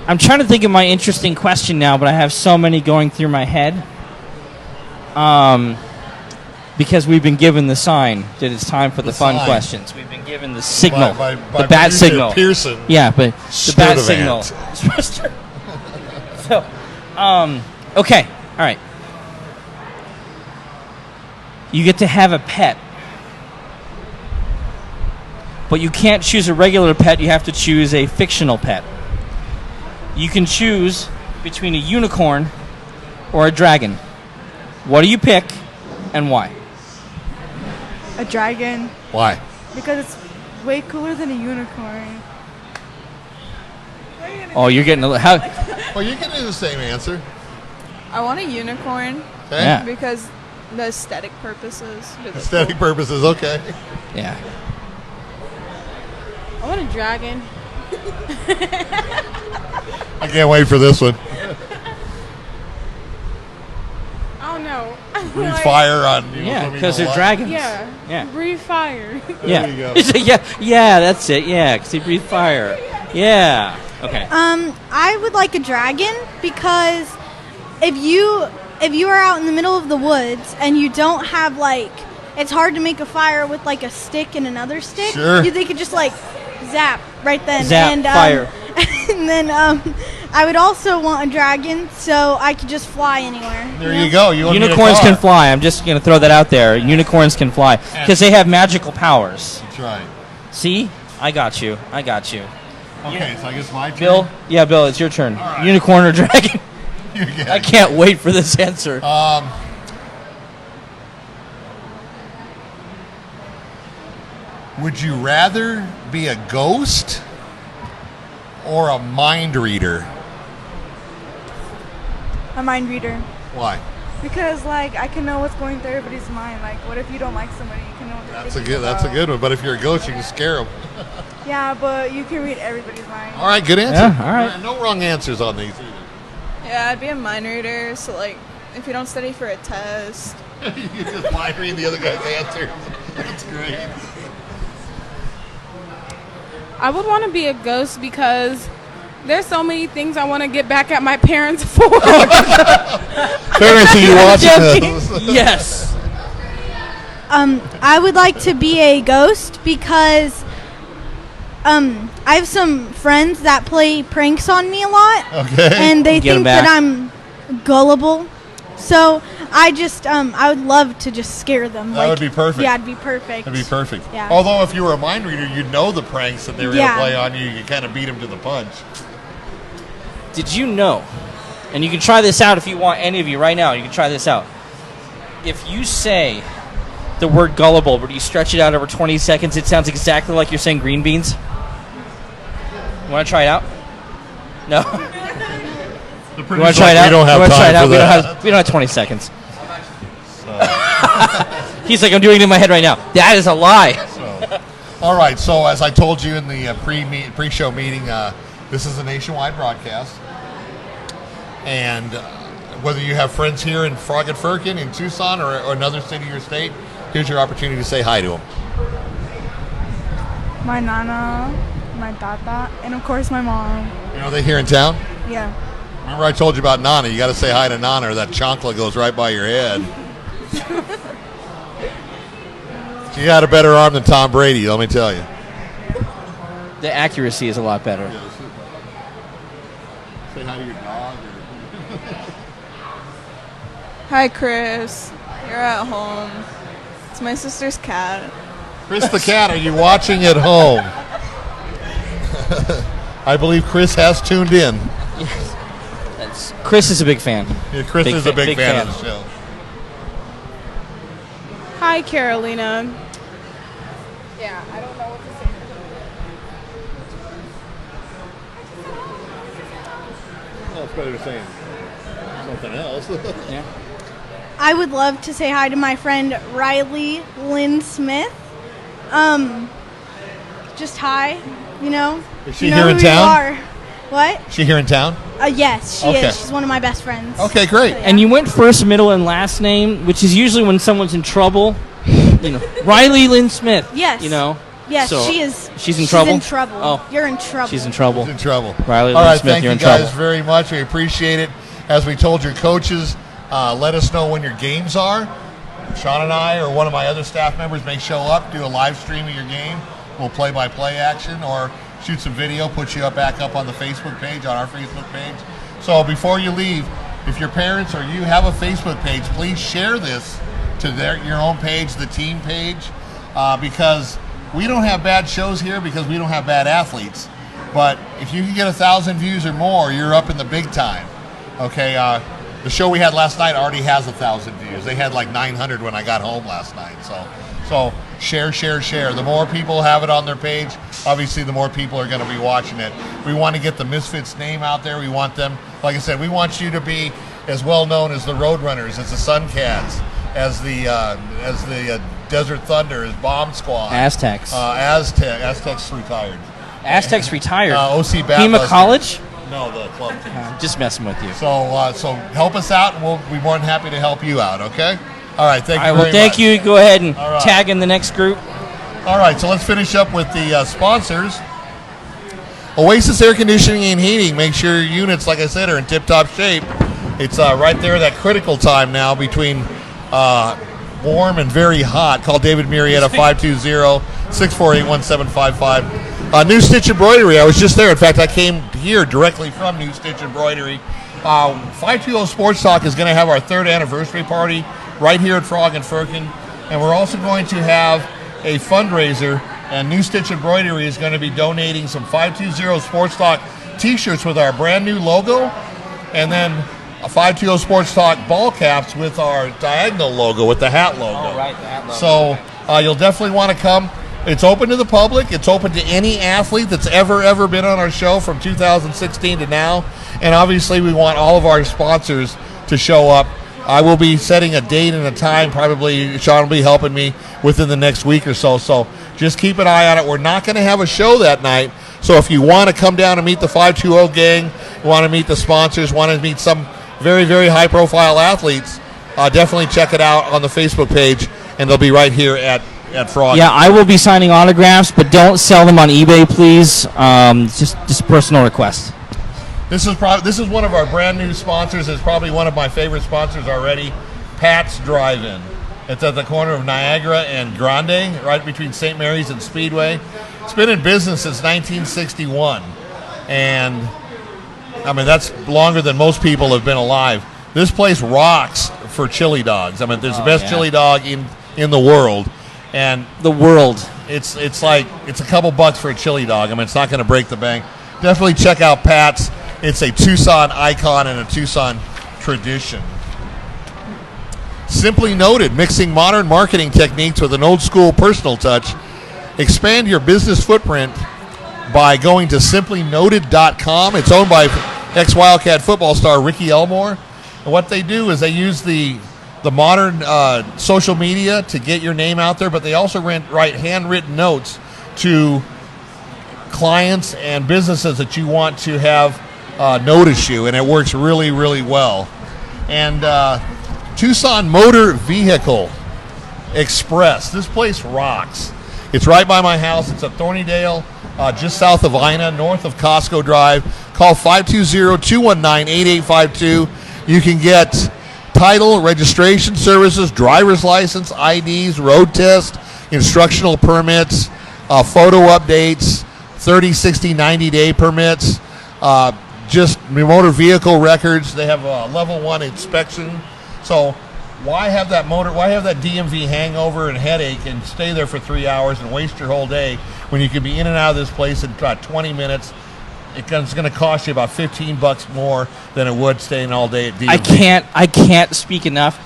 I'm trying to think of my interesting question now, but I have so many going through my head. Because we've been given the sign that it's time for the fun sign. Questions. We've been given the signal, By the bat signal. Pearson. Yeah, but the bat signal. So, okay, all right. You get to have a pet, but you can't choose a regular pet. You have to choose a fictional pet. You can choose between a unicorn or a dragon. What do you pick, and why? A dragon. Why? Because it's way cooler than a unicorn. Oh, you're getting how? Well, you can do the same answer. I want a unicorn. Okay. Yeah. Because the aesthetic purposes. Aesthetic purposes, okay. Yeah. I want a dragon. I can't wait for this one. I don't know. Breathe fire on you. Yeah, because they're dragons. Yeah. Yeah. Breathe fire. Yeah. There you go. yeah, that's it. Yeah, because they breathe fire. Yeah. Okay. I would like a dragon because if you are out in the middle of the woods and you don't have it's hard to make a fire with a stick and another stick. Sure. They could just zap right then. Zap, and, fire. And then I would also want a dragon so I could just fly anywhere. There you go. You wouldn't need a Unicorns car. can fly. I'm just going to throw that out there. Unicorns can fly because they have magical powers. That's right. See? I got you. Okay, so I guess my turn. Bill? Yeah, Bill, it's your turn. right. Unicorn or dragon? Yeah. I can't wait for this answer. Would you rather be a ghost or a mind reader? A mind reader. Why? Because like I can know what's going through everybody's mind. Like, what if you don't like somebody? You can know what they're That's a thinking good. That's a about. good one. But if you're a ghost, you can scare them. Yeah, but you can read everybody's mind. All right, good answer. Yeah, all right. No wrong answers on these either. Yeah, I'd be a mind reader. So like, if you don't study for a test, You just mind read the other guy's answers. That's great. I would want to be a ghost because there's so many things I want to get back at my parents for. Parents, are you watching this? Yes. I would like to be a ghost because I have some friends that play pranks on me a lot. Okay. And they Get 'em think that back. I'm gullible. So I just I would love to just scare them. That would be perfect. Yeah, it'd be perfect. That'd be perfect. Yeah. Although if you were a mind reader, you'd know the pranks that they were going Yeah. to play on you. You could kind of beat them to the punch. Did you know, and you can try this out if you want, any of you right now, you can try this out. If you say the word gullible, but you stretch it out over 20 seconds, it sounds exactly like you're saying green beans. You want to try it out? No? The You want to try it out? We don't have You wanna try time it out? for that. We don't have 20 seconds. He's like, I'm doing it in my head right now. That is a lie. All right, so as I told you in the pre-show meeting, this is a nationwide broadcast. And whether you have friends here in Frogget-Firkin, in Tucson, or another city or state, here's your opportunity to say hi to them. My nana, my tata, and of course my mom. You know, are they here in town? Yeah. Remember I told you about Nana? You got to say hi to Nana or that chancla goes right by your head. She had a better arm than Tom Brady, let me tell you. The accuracy is a lot better. Say hi to your dog. hi Chris, you're at home. It's my sister's cat. Chris the cat, are you watching at home? I believe Chris has tuned in. Chris is a big fan. Yeah, Chris is a big fan of the show. Hi, Carolina. Yeah, I don't know what to say. Well, it's better saying something else. Yeah. I would love to say hi to my friend Riley Lynn Smith. Just hi, you know. Is she you know here in who you town? are. What? She here in town? Yes, she Okay. is. She's one of my best friends. Okay, great. And you went first, middle, and last name, which is usually when someone's in trouble. You know, Riley Lynn Smith. Yes. You know. Yes, So, she is. She's in trouble. She's in trouble. Oh. You're in trouble. She's in trouble. She's in trouble. Riley All Lynn right, Smith, thank you're you in guys trouble. very much. We appreciate it. As we told your coaches, let us know when your games are. Sean and I or one of my other staff members may show up, do a live stream of your game. We'll play-by-play action or shoot some video, put you back up on the Facebook page, on our Facebook page. So before you leave, if your parents or you have a Facebook page, please share this to your own page, the team page, because we don't have bad shows here because we don't have bad athletes. But if you can get 1,000 views or more, you're up in the big time. Okay, the show we had last night already has 1,000 views. They had like 900 when I got home last night. So share. The more people have it on their page, obviously the more people are going to be watching it. We want to get the Misfits name out there. We want them, like I said, we want you to be as well known as the Roadrunners, as the Sun Cats, as the Desert Thunder, as Bomb Squad. Aztecs. Aztecs retired. Aztecs retired. OC Pima Batbuster. College? No, the club team. Just messing with you. So help us out, and we'll be more than happy to help you out, okay? All right, thank you All right, very well, thank much. you. Go ahead and All right. tag in the next group. All right, so let's finish up with the sponsors. Oasis Air Conditioning and Heating. Make sure your units, like I said, are in tip-top shape. It's right there, that critical time now between warm and very hot. Call David Murrieta, 520-648-1755. New Stitch Embroidery. I was just there. In fact, I came here directly from New Stitch Embroidery. 520 Sports Talk is going to have our 3rd anniversary party right here at Frog and Firkin. And we're also going to have a fundraiser. And New Stitch Embroidery is going to be donating some 520 Sports Talk T-shirts with our brand new logo. And then a 520 Sports Talk ball caps with our diagonal logo, with the hat logo. Oh, right, the hat logo. So you'll definitely want to come. It's open to the public. It's open to any athlete that's ever been on our show from 2016 to now. And obviously we want all of our sponsors to show up. I will be setting a date and a time. Probably Sean will be helping me within the next week or so. So just keep an eye on it. We're not going to have a show that night. So if you want to come down and meet the 520 gang, want to meet the sponsors, want to meet some very, very high-profile athletes, definitely check it out on the Facebook page, and they'll be right here at Frog. Yeah, I will be signing autographs, but don't sell them on eBay, please. Just a personal request. This is one of our brand new sponsors. It's probably one of my favorite sponsors already, Pat's Drive-In. It's at the corner of Niagara and Grande, right between St. Mary's and Speedway. It's been in business since 1961, and I mean that's longer than most people have been alive. This place rocks for chili dogs. I mean, there's the best chili dog in the world. And the world. It's like it's a couple bucks for a chili dog. I mean, it's not going to break the bank. Definitely check out Pat's. It's a Tucson icon and a Tucson tradition. Simply Noted, mixing modern marketing techniques with an old school personal touch. Expand your business footprint by going to simplynoted.com. It's owned by ex-Wildcat football star Ricky Elmore. And what they do is they use the modern social media to get your name out there, but they also write handwritten notes to clients and businesses that you want to have notice you, and it works really, really well. And Tucson Motor Vehicle Express. This place rocks. It's right by my house. It's at Thornydale, just south of Ina, north of Costco Drive. Call 520-219-8852. You can get title, registration services, driver's license, IDs, road test, instructional permits, photo updates, 30, 60, 90-day permits, just motor vehicle records. They have a level 1 inspection. So why have that DMV hangover and headache and stay there for 3 hours and waste your whole day when you can be in and out of this place in about 20 minutes? It's going to cost you about $15 more than it would staying all day at DMV. I can't speak enough.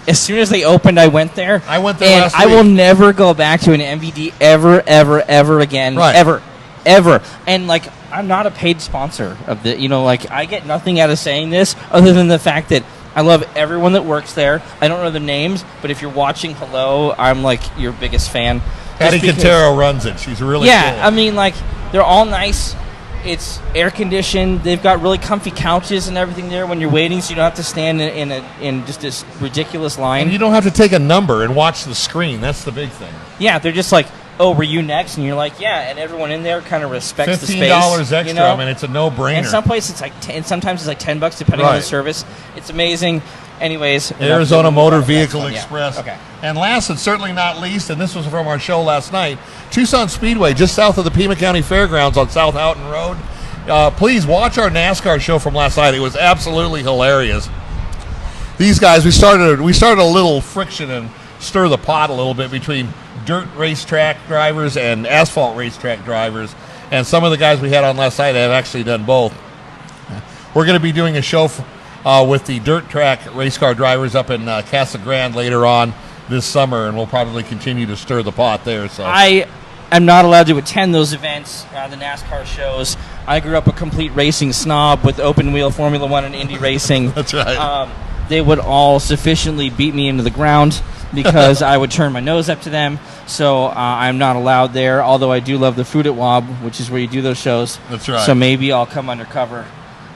As soon as they opened, I went there. I went there last week. I will never go back to an MVD ever again. Right. Ever. And like, I'm not a paid sponsor of the. I get nothing out of saying this other than the fact that I love everyone that works there. I don't know the names, but if you're watching, hello, I'm like your biggest fan. Patty Quintero runs it. She's really cool. I mean, like, they're all nice. It's air conditioned. They've got really comfy couches and everything there when you're waiting, so you don't have to stand in just this ridiculous line. And you don't have to take a number and watch the screen. That's the big thing. Yeah, they're just like, oh, were you next? And you're like, yeah. And everyone in there kind of respects the space. $15 extra. I mean, it's a no-brainer. And some places it's like sometimes it's like $10 depending on the service. It's amazing. Anyways, Arizona Motor Vehicle Express. Yeah. Okay. And last and certainly not least, and this was from our show last night, Tucson Speedway, just south of the Pima County Fairgrounds on South Houghton Road. Please watch our NASCAR show from last night. It was absolutely hilarious. These guys, we started a little friction and stir the pot a little bit between dirt racetrack drivers and asphalt racetrack drivers. And some of the guys we had on last night have actually done both. We're going to be doing a show with the dirt track race car drivers up in Casa Grande later on this summer, and we'll probably continue to stir the pot there. So I'm not allowed to attend those events, the NASCAR shows. I grew up a complete racing snob with open wheel Formula One and Indy racing. That's right. They would all sufficiently beat me into the ground because I would turn my nose up to them. So I'm not allowed there, although I do love the food at WAB, which is where you do those shows. That's right. So maybe I'll come undercover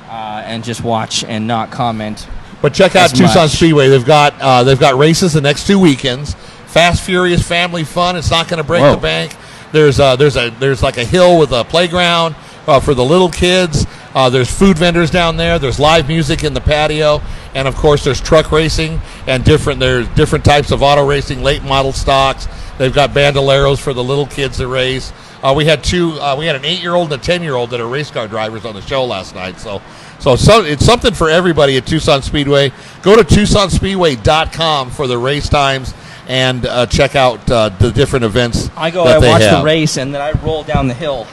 and just watch and not comment. But check out Tucson Speedway. They've got races the next 2 weekends. Fast, furious, family fun. It's not going to break the bank. There's like a hill with a playground for the little kids. There's food vendors down there. There's live music in the patio, and of course there's truck racing and there's different types of auto racing, late model stocks. They've got bandoleros for the little kids to race. We had two. We had an 8-year-old and a 10-year-old that are race car drivers on the show last night. So it's something for everybody at Tucson Speedway. Go to TucsonSpeedway.com for the race times and check out the different events. I go, that I they watch have. the race, and then I roll down the hill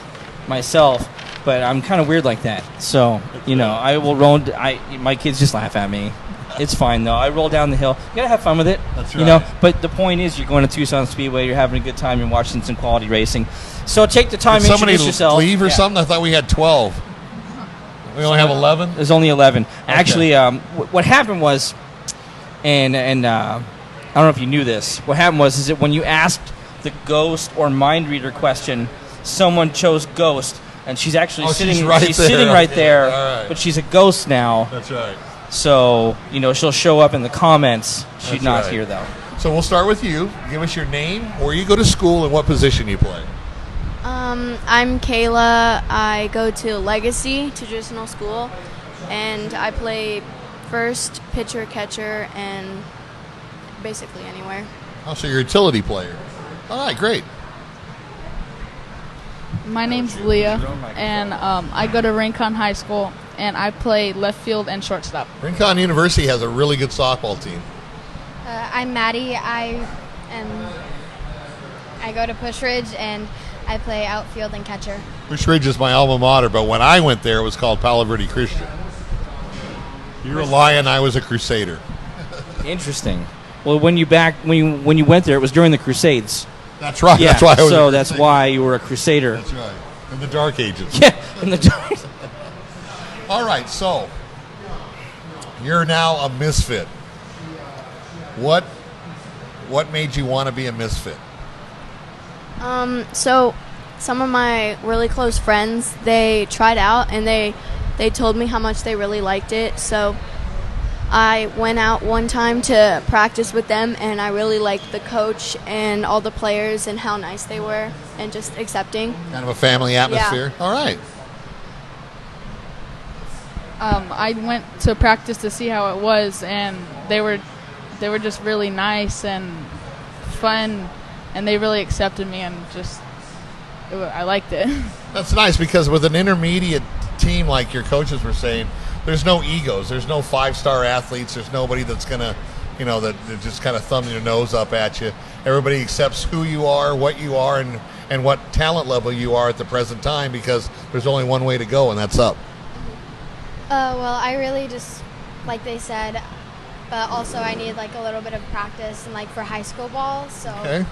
myself. But I'm kind of weird like that. So, I will roll. My kids just laugh at me. It's fine, though. I roll down the hill. You got to have fun with it. That's right. But the point is, you're going to Tucson Speedway. You're having a good time. You're watching some quality racing. So take the time Did to somebody introduce yourself. leave or something? I thought we had 12. We only have 11? There's only 11. Actually, what happened was, and I don't know if you knew this, what happened was is that when you asked the ghost or mind reader question, someone chose ghost, and she's actually sitting sitting right there, right. but she's a ghost now. That's right. So, she'll show up in the comments. She's not here, though. So we'll start with you. Give us your name, where you go to school, and what position you play. I'm Kayla. I go to Legacy Traditional School, and I play first, pitcher, catcher, and basically anywhere. Oh, so you're a utility player. All right, great. My name's Leah, and I go to Rincon High School, and I play left field and shortstop. Rincon University has a really good softball team. I'm Maddie. I go to Push Ridge, and I play outfield and catcher. Push Ridge is my alma mater, but when I went there, it was called Palo Verde Christian. You're a Lion, I was a Crusader. Interesting. Well, when you went there, it was during the Crusades. That's right. Yeah, that's why I was so that's why you were a Crusader. That's right. In the Dark Ages. Yeah, in the dark. All right, so you're now a misfit. What made you want to be a misfit? So some of my really close friends, they tried out, and they told me how much they really liked it. So I went out one time to practice with them, and I really liked the coach and all the players and how nice they were and just accepting. Kind of a family atmosphere? Yeah. All right. I went to practice to see how it was, and they were just really nice and fun, and they really accepted me, and I liked it. That's nice, because with an intermediate team, like your coaches were saying, there's no egos. There's no 5-star athletes. There's nobody that's going to, that just kind of thumb their nose up at you. Everybody accepts who you are, what you are, and what talent level you are at the present time, because there's only one way to go, and that's up. Well, I really just, like they said, but also I needed like a little bit of practice and like for high school ball. So Okay.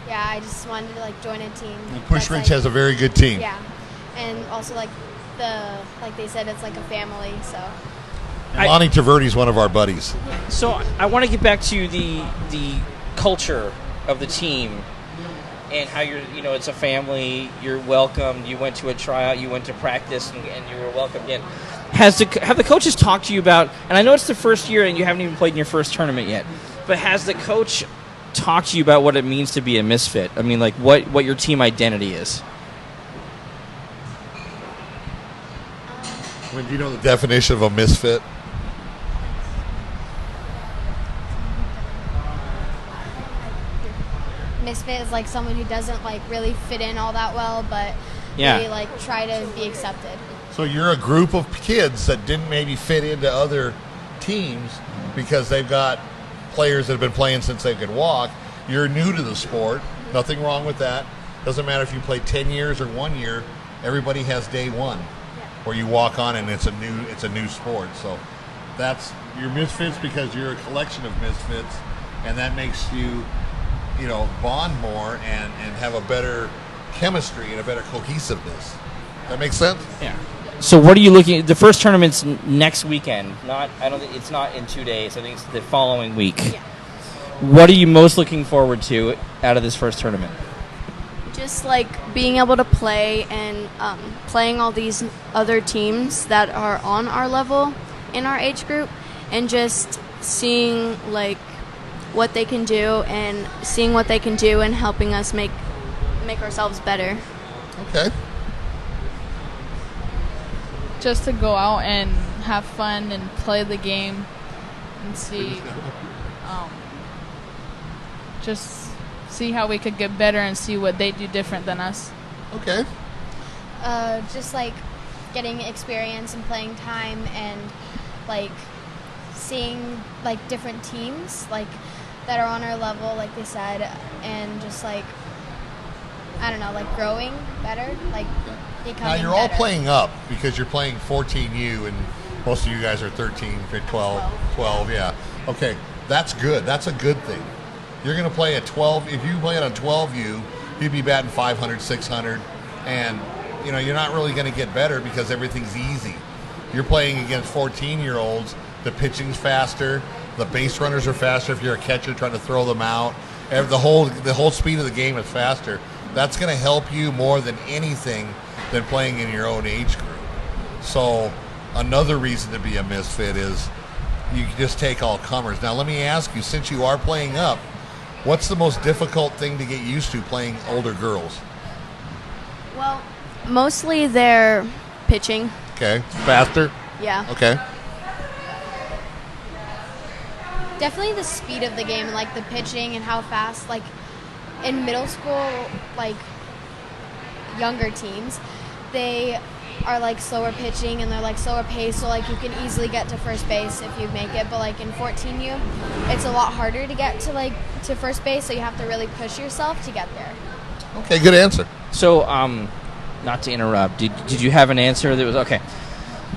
yeah, I just wanted to like join a team. Push Ridge has a very good team. Yeah, and also like they said, it's like a family. So Lonnie Taverdi's one of our buddies. So I want to get back to the culture of the team and how it's a family. You're welcomed. You went to a tryout. You went to practice, and you were welcomed in. Have the coaches talked to you about? And I know it's the first year, and you haven't even played in your first tournament yet. But has the coach talked to you about what it means to be a misfit? I mean, like what your team identity is. Do you know the definition of a misfit? misfit is like someone who doesn't like really fit in all that well, but Yeah. they like try to be accepted. So you're a group of kids that didn't maybe fit into other teams because they've got players that have been playing since they could walk. You're new to the sport. Nothing wrong with that. Doesn't matter if you play 10 years or 1 year. Everybody has day one where you walk on and it's a new sport. So you're misfits because you're a collection of misfits, and that makes you bond more and have a better chemistry and a better cohesiveness. That makes sense? Yeah. So what are you looking at? The first tournament's next weekend. It's not in 2 days. I think it's the following week. Yeah. What are you most looking forward to out of this first tournament? Just like being able to play and playing all these other teams that are on our level in our age group, and just seeing like what they can do and helping us make ourselves better. Okay. Just to go out and have fun and play the game and see, just see how we could get better and see what they do different than us. Okay. Just like getting experience and playing time and like seeing like different teams like that are on our level, like they said, and just like I don't know, like growing better, like becoming Now you're all better. playing up because you're playing 14U and most of you guys are 13, 12, yeah. Okay, that's good. That's a good thing. You're going to play at 12. If you play at a 12U, you'd be batting 500, 600, and you know you're not really going to get better because everything's easy. You're playing against 14-year-olds. The pitching's faster. The base runners are faster. If you're a catcher trying to throw them out, the whole speed of the game is faster. That's going to help you more than anything than playing in your own age group. So another reason to be a misfit is you can just take all comers. Now let me ask you, since you are playing up, what's the most difficult thing to get used to playing older girls? Well, mostly their pitching. Okay, faster? Yeah. Okay. Definitely the speed of the game and like the pitching and how fast, like in middle school, like younger teams, they are like slower pitching and they're like slower pace, so like you can easily get to first base if you make it, but like in 14U it's a lot harder to get to first base, so you have to really push yourself to get there. Okay, good answer. So, not to interrupt, did you have an answer that was okay?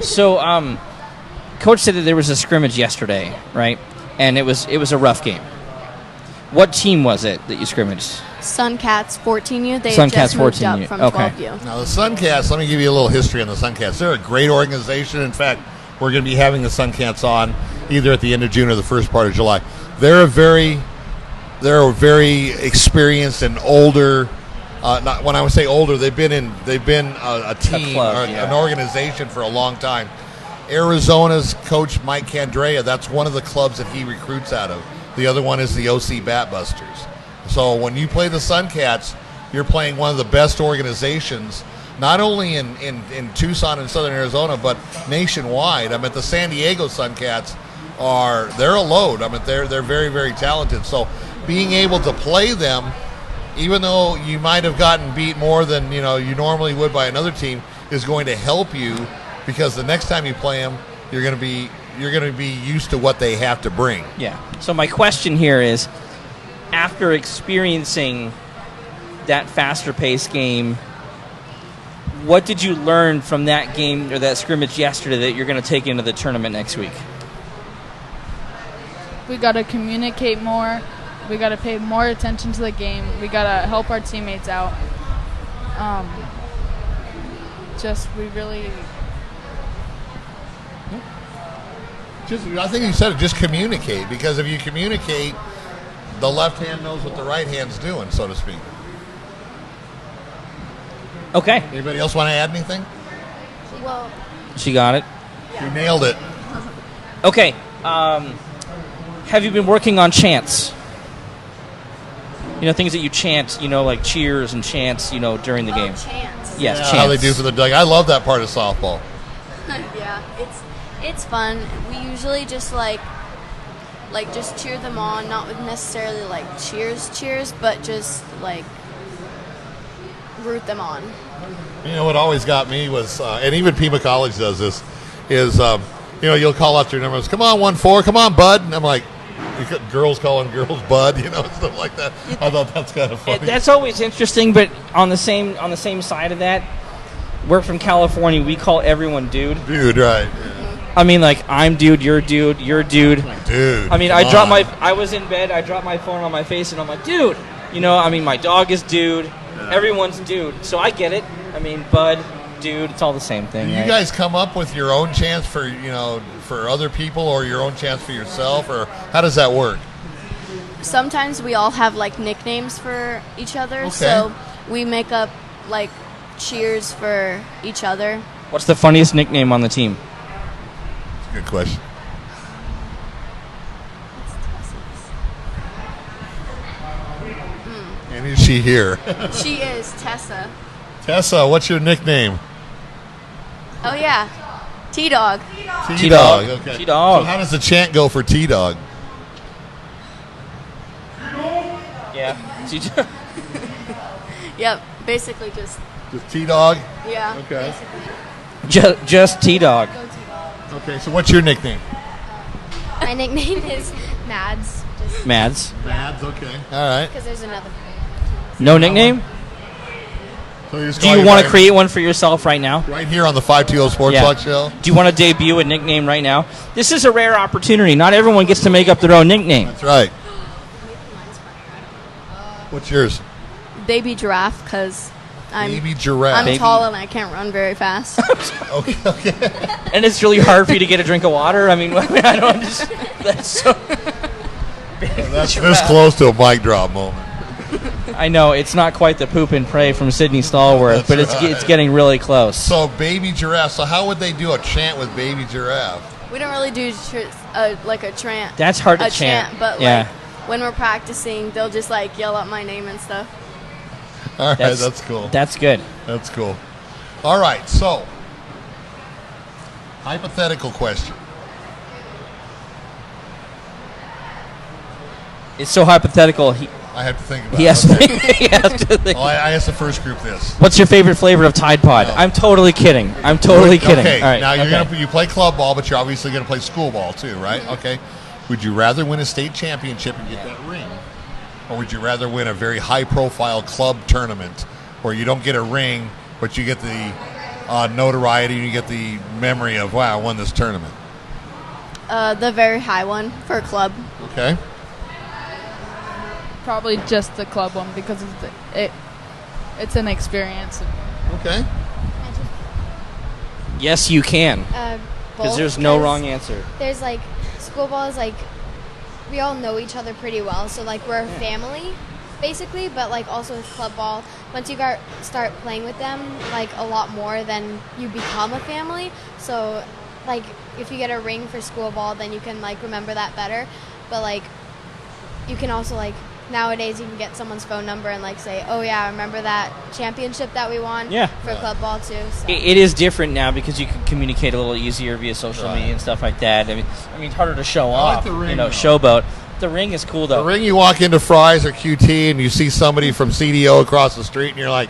So, Coach said that there was a scrimmage yesterday, right? And it was a rough game. What team was it that you scrimmaged? Suncats 14U. They Suncats just moved 14U. up from Okay. 12U. Now the Suncats, let me give you a little history on the Suncats. They're a great organization. In fact, we're going to be having the Suncats on either at the end of June or the first part of July. They're a very experienced and older. Not when I would say older, they've been a team club, or yeah. an organization for a long time. Arizona's coach Mike Candrea, that's one of the clubs that he recruits out of. The other one is the OC Batbusters. So when you play the Suncats, you're playing one of the best organizations, not only in Tucson and Southern Arizona, but nationwide. I mean, the San Diego Suncats they're a load. I mean, they're very, very talented. So being able to play them, even though you might have gotten beat more than you normally would by another team, is going to help you because the next time you play them, you're going to be used to what they have to bring. Yeah. So my question here is, after experiencing that faster paced game, what did you learn from that game or that scrimmage yesterday that you're going to take into the tournament next week? We got to communicate more. We got to pay more attention to the game. We got to help our teammates out. I think you said it. Just communicate, because if you communicate, the left hand knows what the right hand's doing, so to speak. Okay. Anybody else want to add anything? Well, She got it. You nailed it. Okay. Have you been working on chants? Things that you chant, like cheers and chants, during the game. chants. Yes, chants. How they do for the dugout. I love that part of softball. Yeah, it's fun. We usually just like just cheer them on, not with necessarily like cheers, but just like root them on. What always got me was, and even Pima College does this, is you'll call out your numbers. Come on, 1-4. Come on, bud. And I'm like, girls calling girls bud, stuff like that. I thought that's kind of funny. That's always interesting, but on the same side of that, we're from California. We call everyone dude. Dude, right? I mean, like, I'm dude, you're dude, you're dude. Dude. I mean, I was in bed, I dropped my phone on my face, and I'm like, dude. My dog is dude. Everyone's dude. So I get it. I mean, bud, dude, it's all the same thing. Do you right? guys come up with your own chants for other people, or your own chants for yourself, or how does that work? Sometimes we all have like nicknames for each other, Okay. so we make up like cheers for each other. What's the funniest nickname on the team? That's a good question. And is she here? She is Tessa. Tessa, what's your nickname? Oh yeah, T-Dog. T-Dog. Okay. T-Dog. So how does the chant go for T-Dog? Yeah. Yep, basically just Just T-Dog? Yeah. Okay. Just T-Dog. Okay, so what's your nickname? My nickname is Mads. Mads. Mads, okay. All right. Because there's another. No nickname? So you're just Do calling you want to by- create one for yourself right now? Right here on the 520 Sports Yeah. Talk Show? Do you want to debut a nickname right now? This is a rare opportunity. Not everyone gets to make up their own nickname. That's right. What's yours? Baby giraffe, because Baby giraffe. I'm Baby- tall and I can't run very fast. Okay. And it's really hard for you to get a drink of water? I mean, I don't understand. That's so... That's this close to a mic drop moment. I know, it's not quite the poop and pray from Sydney Stallworth, but That's right. it's getting really close. So baby giraffe. So how would they do a chant with baby giraffe? We don't really do like a chant. That's hard to a chant. But Yeah. like when we're practicing, they'll just like yell out my name and stuff. All right, that's cool. That's good. That's cool. All right, so hypothetical question. It's so hypothetical. I have to think about He it. has to Okay. think. He has to think. Well, I asked the first group this. What's your favorite flavor of Tide Pod? No. I'm totally kidding. I'm totally kidding. Okay, All right. now you're okay. you play club ball, but you're obviously going to play school ball too, right? Okay. Would you rather win a state championship and get that ring, or would you rather win a very high-profile club tournament where you don't get a ring, but you get the notoriety and you get the memory of, wow, I won this tournament? The very high one for club. Okay. Probably just the club one because it's an experience. Okay. Yes, you can. Because Both, there's no 'cause wrong answer. There's like school ball is like we all know each other pretty well, so like we're a family basically. But like also with club ball, once you start playing with them like a lot more, then you become a family. So like if you get a ring for school ball, then you can like remember that better. But like you can also like nowadays you can get someone's phone number and like say, oh yeah, I remember that championship that we won Yeah. for club ball too. So. It is different now because you can communicate a little easier via social Right. media and stuff like that. I mean, it's harder to show I like off. the ring, you know, though. showboat. The ring is cool though. The ring, you walk into Fry's or QT and you see somebody from CDO across the street and you're like,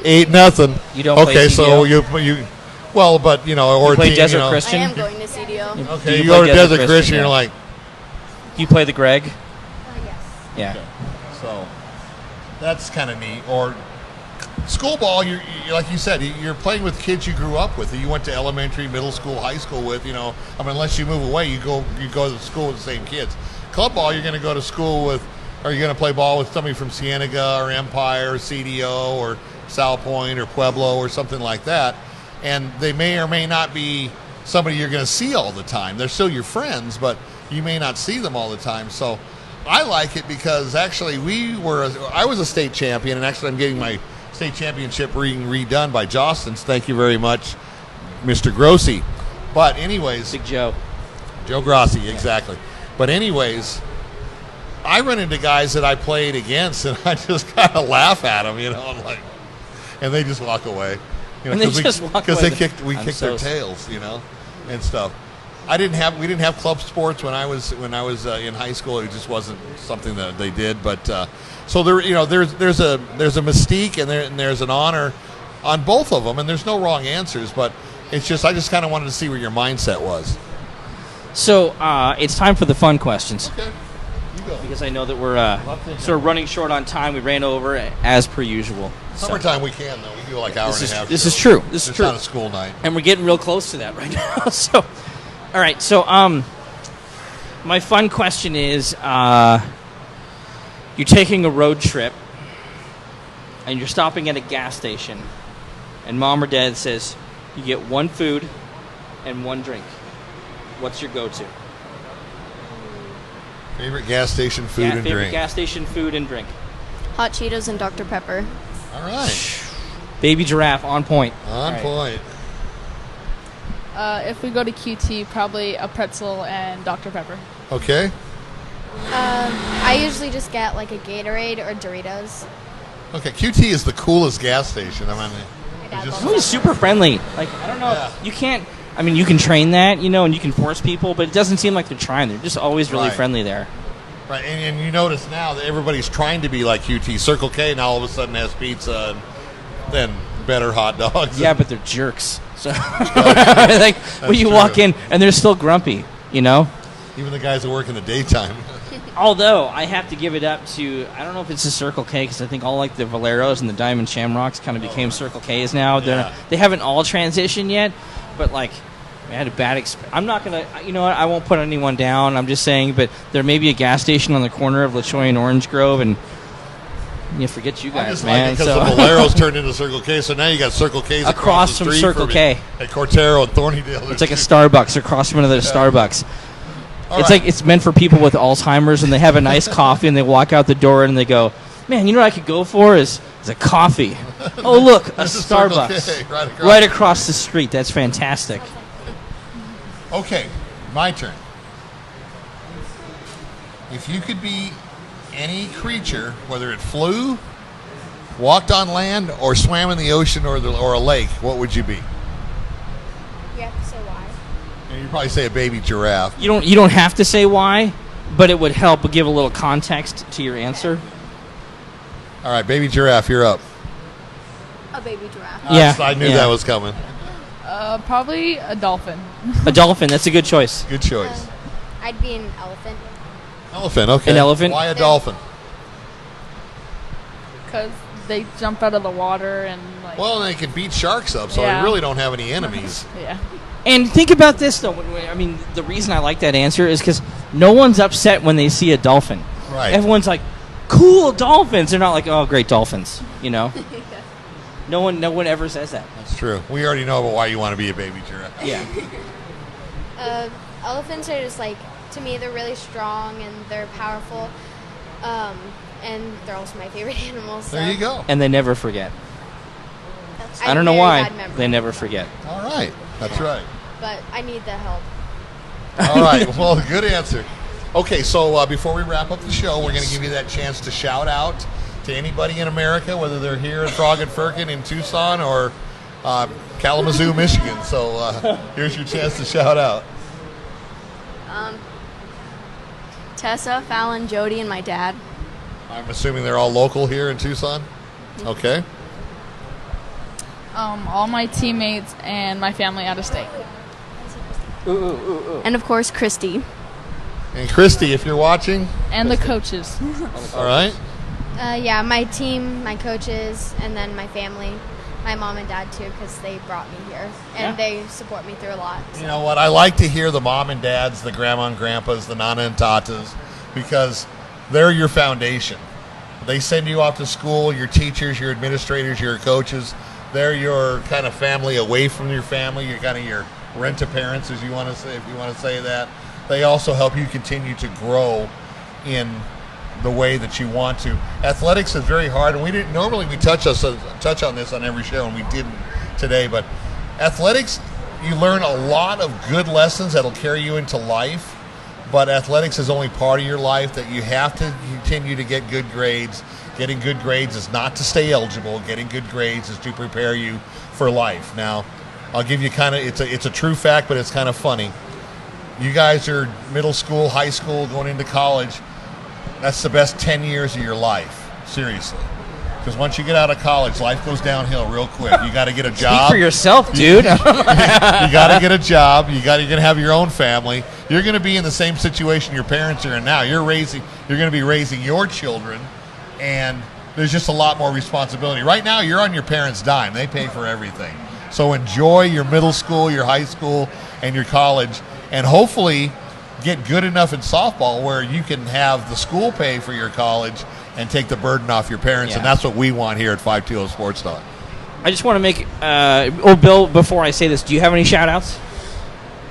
8-0. You don't play Okay, so CDO? you well, but you know, or You play team, Desert you know. Christian? I am going to CDO. Okay, you play go to Desert Christian, Christian, yeah. you're like, You play the Greg? Yes. Yeah. okay. So that's kind of neat. Or school ball, you're like you said, you're playing with kids you grew up with, that you went to elementary, middle school, high school with. You know, I mean, unless you move away, you go to school with the same kids. Club ball, you're going to go to school with, or you're going to play ball with somebody from Cienega or Empire or CDO or Sal Point or Pueblo or something like that, and they may or may not be somebody you're going to see all the time. They're still your friends, but you may not see them all the time. So I like it because actually I was a state champion, and actually I'm getting my state championship ring redone by Jostens. Thank you very much, Mr. Grossi. But anyways, Big Joe. Joe Grossi, exactly. But anyways, I run into guys that I played against, and I just kind of laugh at them, you know, I'm like, and they just walk away. You know, And they just walk because away. we kicked their tails, you know, and stuff. We didn't have club sports when I was in high school. It just wasn't something that they did. But so there, you know, there's a mystique and there's an honor on both of them, and there's no wrong answers. But it's just I just kind of wanted to see where your mindset was. So it's time for the fun questions. Okay, you go. Because I know that we're sort of running short on time. We ran over as per usual. So- Summertime we can though. We do like hour and a half. This show. is true. This is It's true. not a school night. And we're getting real close to that right now. So, all right. So, my fun question is, you're taking a road trip, and you're stopping at a gas station, and mom or dad says you get one food and one drink. What's your go-to? Favorite gas station food and favorite drink. gas station food and drink. Hot Cheetos and Dr. Pepper. All right, Baby Giraffe on point. on point. If we go to QT, probably a pretzel and Dr. Pepper. Okay. I usually just get like a Gatorade or Doritos. Okay. QT is the coolest gas station. I mean, it's just, He's super friendly. Like, I don't know. Yeah. You can't. I mean, you can train that, you know, and you can force people, but it doesn't seem like they're trying. They're just always really Right. friendly there. Right, and you notice now that everybody's trying to be like QT. Circle K now all of a sudden has pizza and then better hot dogs. Yeah, but they're jerks. So like when you walk in and they're still grumpy, you know. Even the guys that work in the daytime. Although I have to give it up to, I don't know if it's a Circle K because I think all like the Valeros and the Diamond Shamrocks kind of became Circle Ks now. They haven't all transitioned yet, but like I had a bad experience. I'm not gonna, you know what? I won't put anyone down. I'm just saying, but there may be a gas station on the corner of LaChoy and Orange Grove, and you forget you guys, man. Because the Valeros turned into Circle K, so now you got Circle K's across the from street Circle K at Cortero and Thornydale. It's like a Starbucks across from another Starbucks. All it's right. like it's meant for people with Alzheimer's, and they have a nice coffee, and they walk out the door, and they go, "Man, you know what I could go for is a coffee." Oh, look, a This is Circle Starbucks K, right across the street. That's fantastic. Okay, my turn. If you could be any creature, whether it flew, walked on land, or swam in the ocean or a lake, what would you be? You have to say why. And you'd probably say a baby giraffe. You don't have to say why, but it would help give a little context to your answer. All right, baby giraffe, you're up. A baby giraffe. Yeah, I knew that was coming. Probably a dolphin. A dolphin. That's a good choice. Good choice. I'd be an elephant. Elephant, okay. An elephant? Why a dolphin? Because they jump out of the water and like. Well, they can beat sharks up, so Yeah. they really don't have any enemies. Yeah. And think about this, though. I mean, the reason I like that answer is because no one's upset when they see a dolphin. Right. Everyone's like, "Cool dolphins." They're not like, "Oh, great dolphins." You know. No one ever says that. That's true. We already know about why you want to be a baby giraffe. Yeah. Elephants are just like, to me, they're really strong and they're powerful. And they're also my favorite animals. So. There you go. And they never forget. I don't know why they never forget. All right. That's right. But I need the help. All right. Well, good answer. Okay, so before we wrap up the show, we're going to give you that chance to shout out to anybody in America, whether they're here in Frog and Firkin in Tucson or Kalamazoo, Michigan. So here's your chance to shout out. Tessa, Fallon, Jody, and my dad. I'm assuming they're all local here in Tucson? Okay. All my teammates and my family out of state. And of course, Christy. And Christy, if you're watching. And the coaches. All right. Yeah, my team, my coaches, and then my family. My mom and dad, too, because they brought me here. And they support me through a lot. So. You know what? I like to hear the mom and dads, the grandma and grandpas, the nana and tatas, because they're your foundation. They send you off to school, your teachers, your administrators, your coaches. They're your kind of family away from your family. You're kind of your rent-a-parents, as you want to say, if you want to say that. They also help you continue to grow in the way that you want to. Athletics is very hard, and we didn't normally touch on this on every show, and we didn't today. But athletics, you learn a lot of good lessons that'll carry you into life. But athletics is only part of your life, that you have to continue to get good grades. Getting good grades is not to stay eligible. Getting good grades is to prepare you for life. Now, I'll give you it's a true fact, but it's kind of funny. You guys are middle school, high school, going into college. That's the best 10 years of your life, seriously. Because once you get out of college, life goes downhill real quick. You got to get a job. Speak for yourself, dude. You got to get a job. You're going to have your own family. You're going to be in the same situation your parents are in now. You're going to be raising your children, and there's just a lot more responsibility. Right now, you're on your parents' dime. They pay for everything. So enjoy your middle school, your high school, and your college, and hopefully get good enough in softball where you can have the school pay for your college and take the burden off your parents. Yeah. And that's what we want here at 520 Sports Talk. I just want to make, Bill, before I say this, do you have any shout-outs?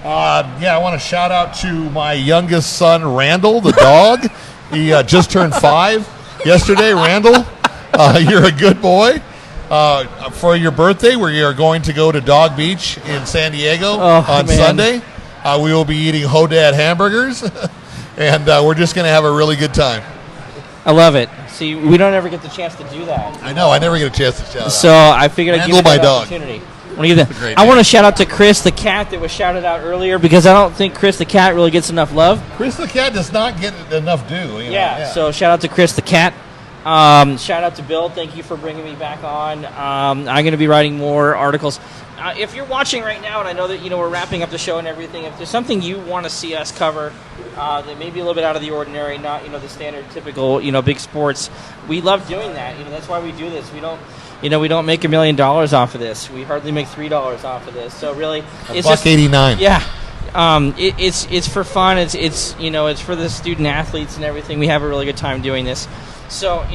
I want to shout out to my youngest son, Randall, the dog. He just turned 5 yesterday. Randall, you're a good boy. For your birthday, we are going to go to Dog Beach in San Diego on Sunday. We will be eating Hodad hamburgers, and we're just going to have a really good time. I love it. See, we don't ever get the chance to do that. I know. I never get a chance to shout out. So I figured I'd give you Randall, that my dog. opportunity. I want to shout out to Chris the cat that was shouted out earlier, because I don't think Chris the cat really gets enough love. Chris the cat does not get enough due. Yeah, so shout out to Chris the cat. Shout out to Bill. Thank you for bringing me back on. I'm going to be writing more articles. If you're watching right now, and I know that we're wrapping up the show and everything, if there's something you want to see us cover that may be a little bit out of the ordinary, not the standard typical big sports, we love doing that. That's why we do this. We don't make $1 million off of this. We hardly make $3 off of this. So really, it's just $1.89. Yeah. It's for fun. It's for the student athletes and everything. We have a really good time doing this. So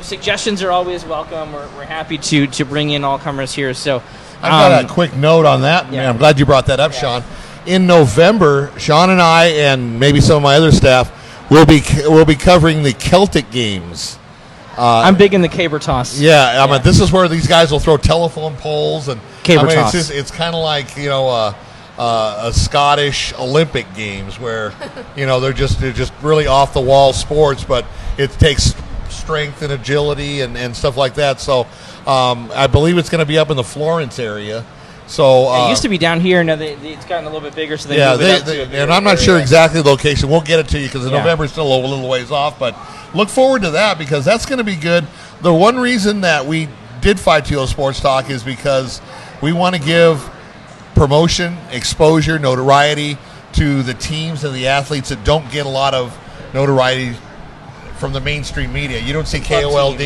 suggestions are always welcome. We're happy to bring in all comers here. So I've got a quick note on that. Yeah. I'm glad you brought that up, Sean. In November, Sean and I, and maybe some of my other staff, will be covering the Celtic games. I'm big in the caber toss. Yeah, I mean, this is where these guys will throw telephone poles and caber toss. It's kind of like a Scottish Olympic games where they're just really off the wall sports, but it takes strength and agility and stuff like that. So I believe it's going to be up in the Florence area. So it used to be down here. Now it's gotten a little bit bigger, so they moved it up to and I'm not sure exactly the location. We'll get it to you because November is still a little ways off, but look forward to that because that's going to be good. The one reason that we did 520 Sports Talk is because we want to give promotion, exposure, notoriety to the teams and the athletes that don't get a lot of notoriety from the mainstream media. You don't see KOLD,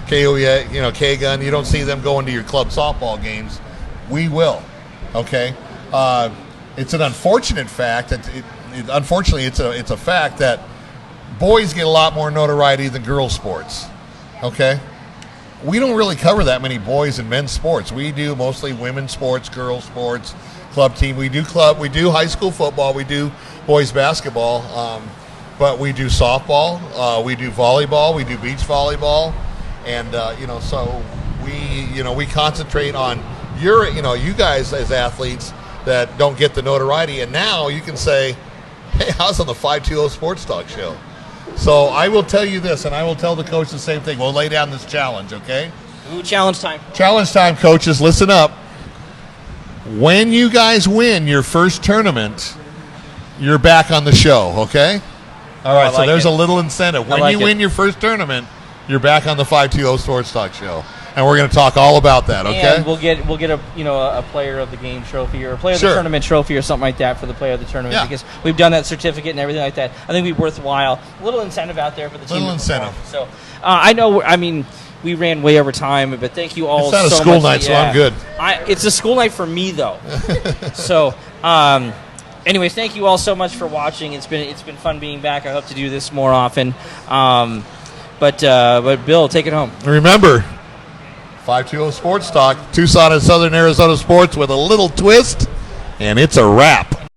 K-Gun. You don't see them going to your club softball games. We will. Okay. It's an unfortunate fact that unfortunately it's a fact that boys get a lot more notoriety than girls sports. Okay. We don't really cover that many boys and men's sports. We do mostly women's sports, girls sports, club team. We do high school football. We do boys basketball. But we do softball. We do volleyball. We do beach volleyball. And, so we concentrate on you guys as athletes that don't get the notoriety. And now you can say, hey, I was on the 520 Sports Talk show. So I will tell you this, and I will tell the coach the same thing. We'll lay down this challenge, okay? Ooh, challenge time. Challenge time, coaches. Listen up. When you guys win your first tournament, you're back on the show, okay? All right, so there's a little incentive. When you win your first tournament, you're back on the 520 Sports Talk show. And we're going to talk all about that, okay? And we'll get a player of the game trophy or a player of the tournament trophy or something like that for the player of the tournament because we've done that certificate and everything like that. I think it'd be worthwhile. A little incentive out there for the team. Little incentive. So I know. I mean, we ran way over time, but thank you all. It's not so a school much. night, so I'm good. It's a school night for me though. So. Anyways, thank you all so much for watching. It's been fun being back. I hope to do this more often. But Bill, take it home. Remember, 520 Sports Talk, Tucson and Southern Arizona sports with a little twist, and it's a wrap.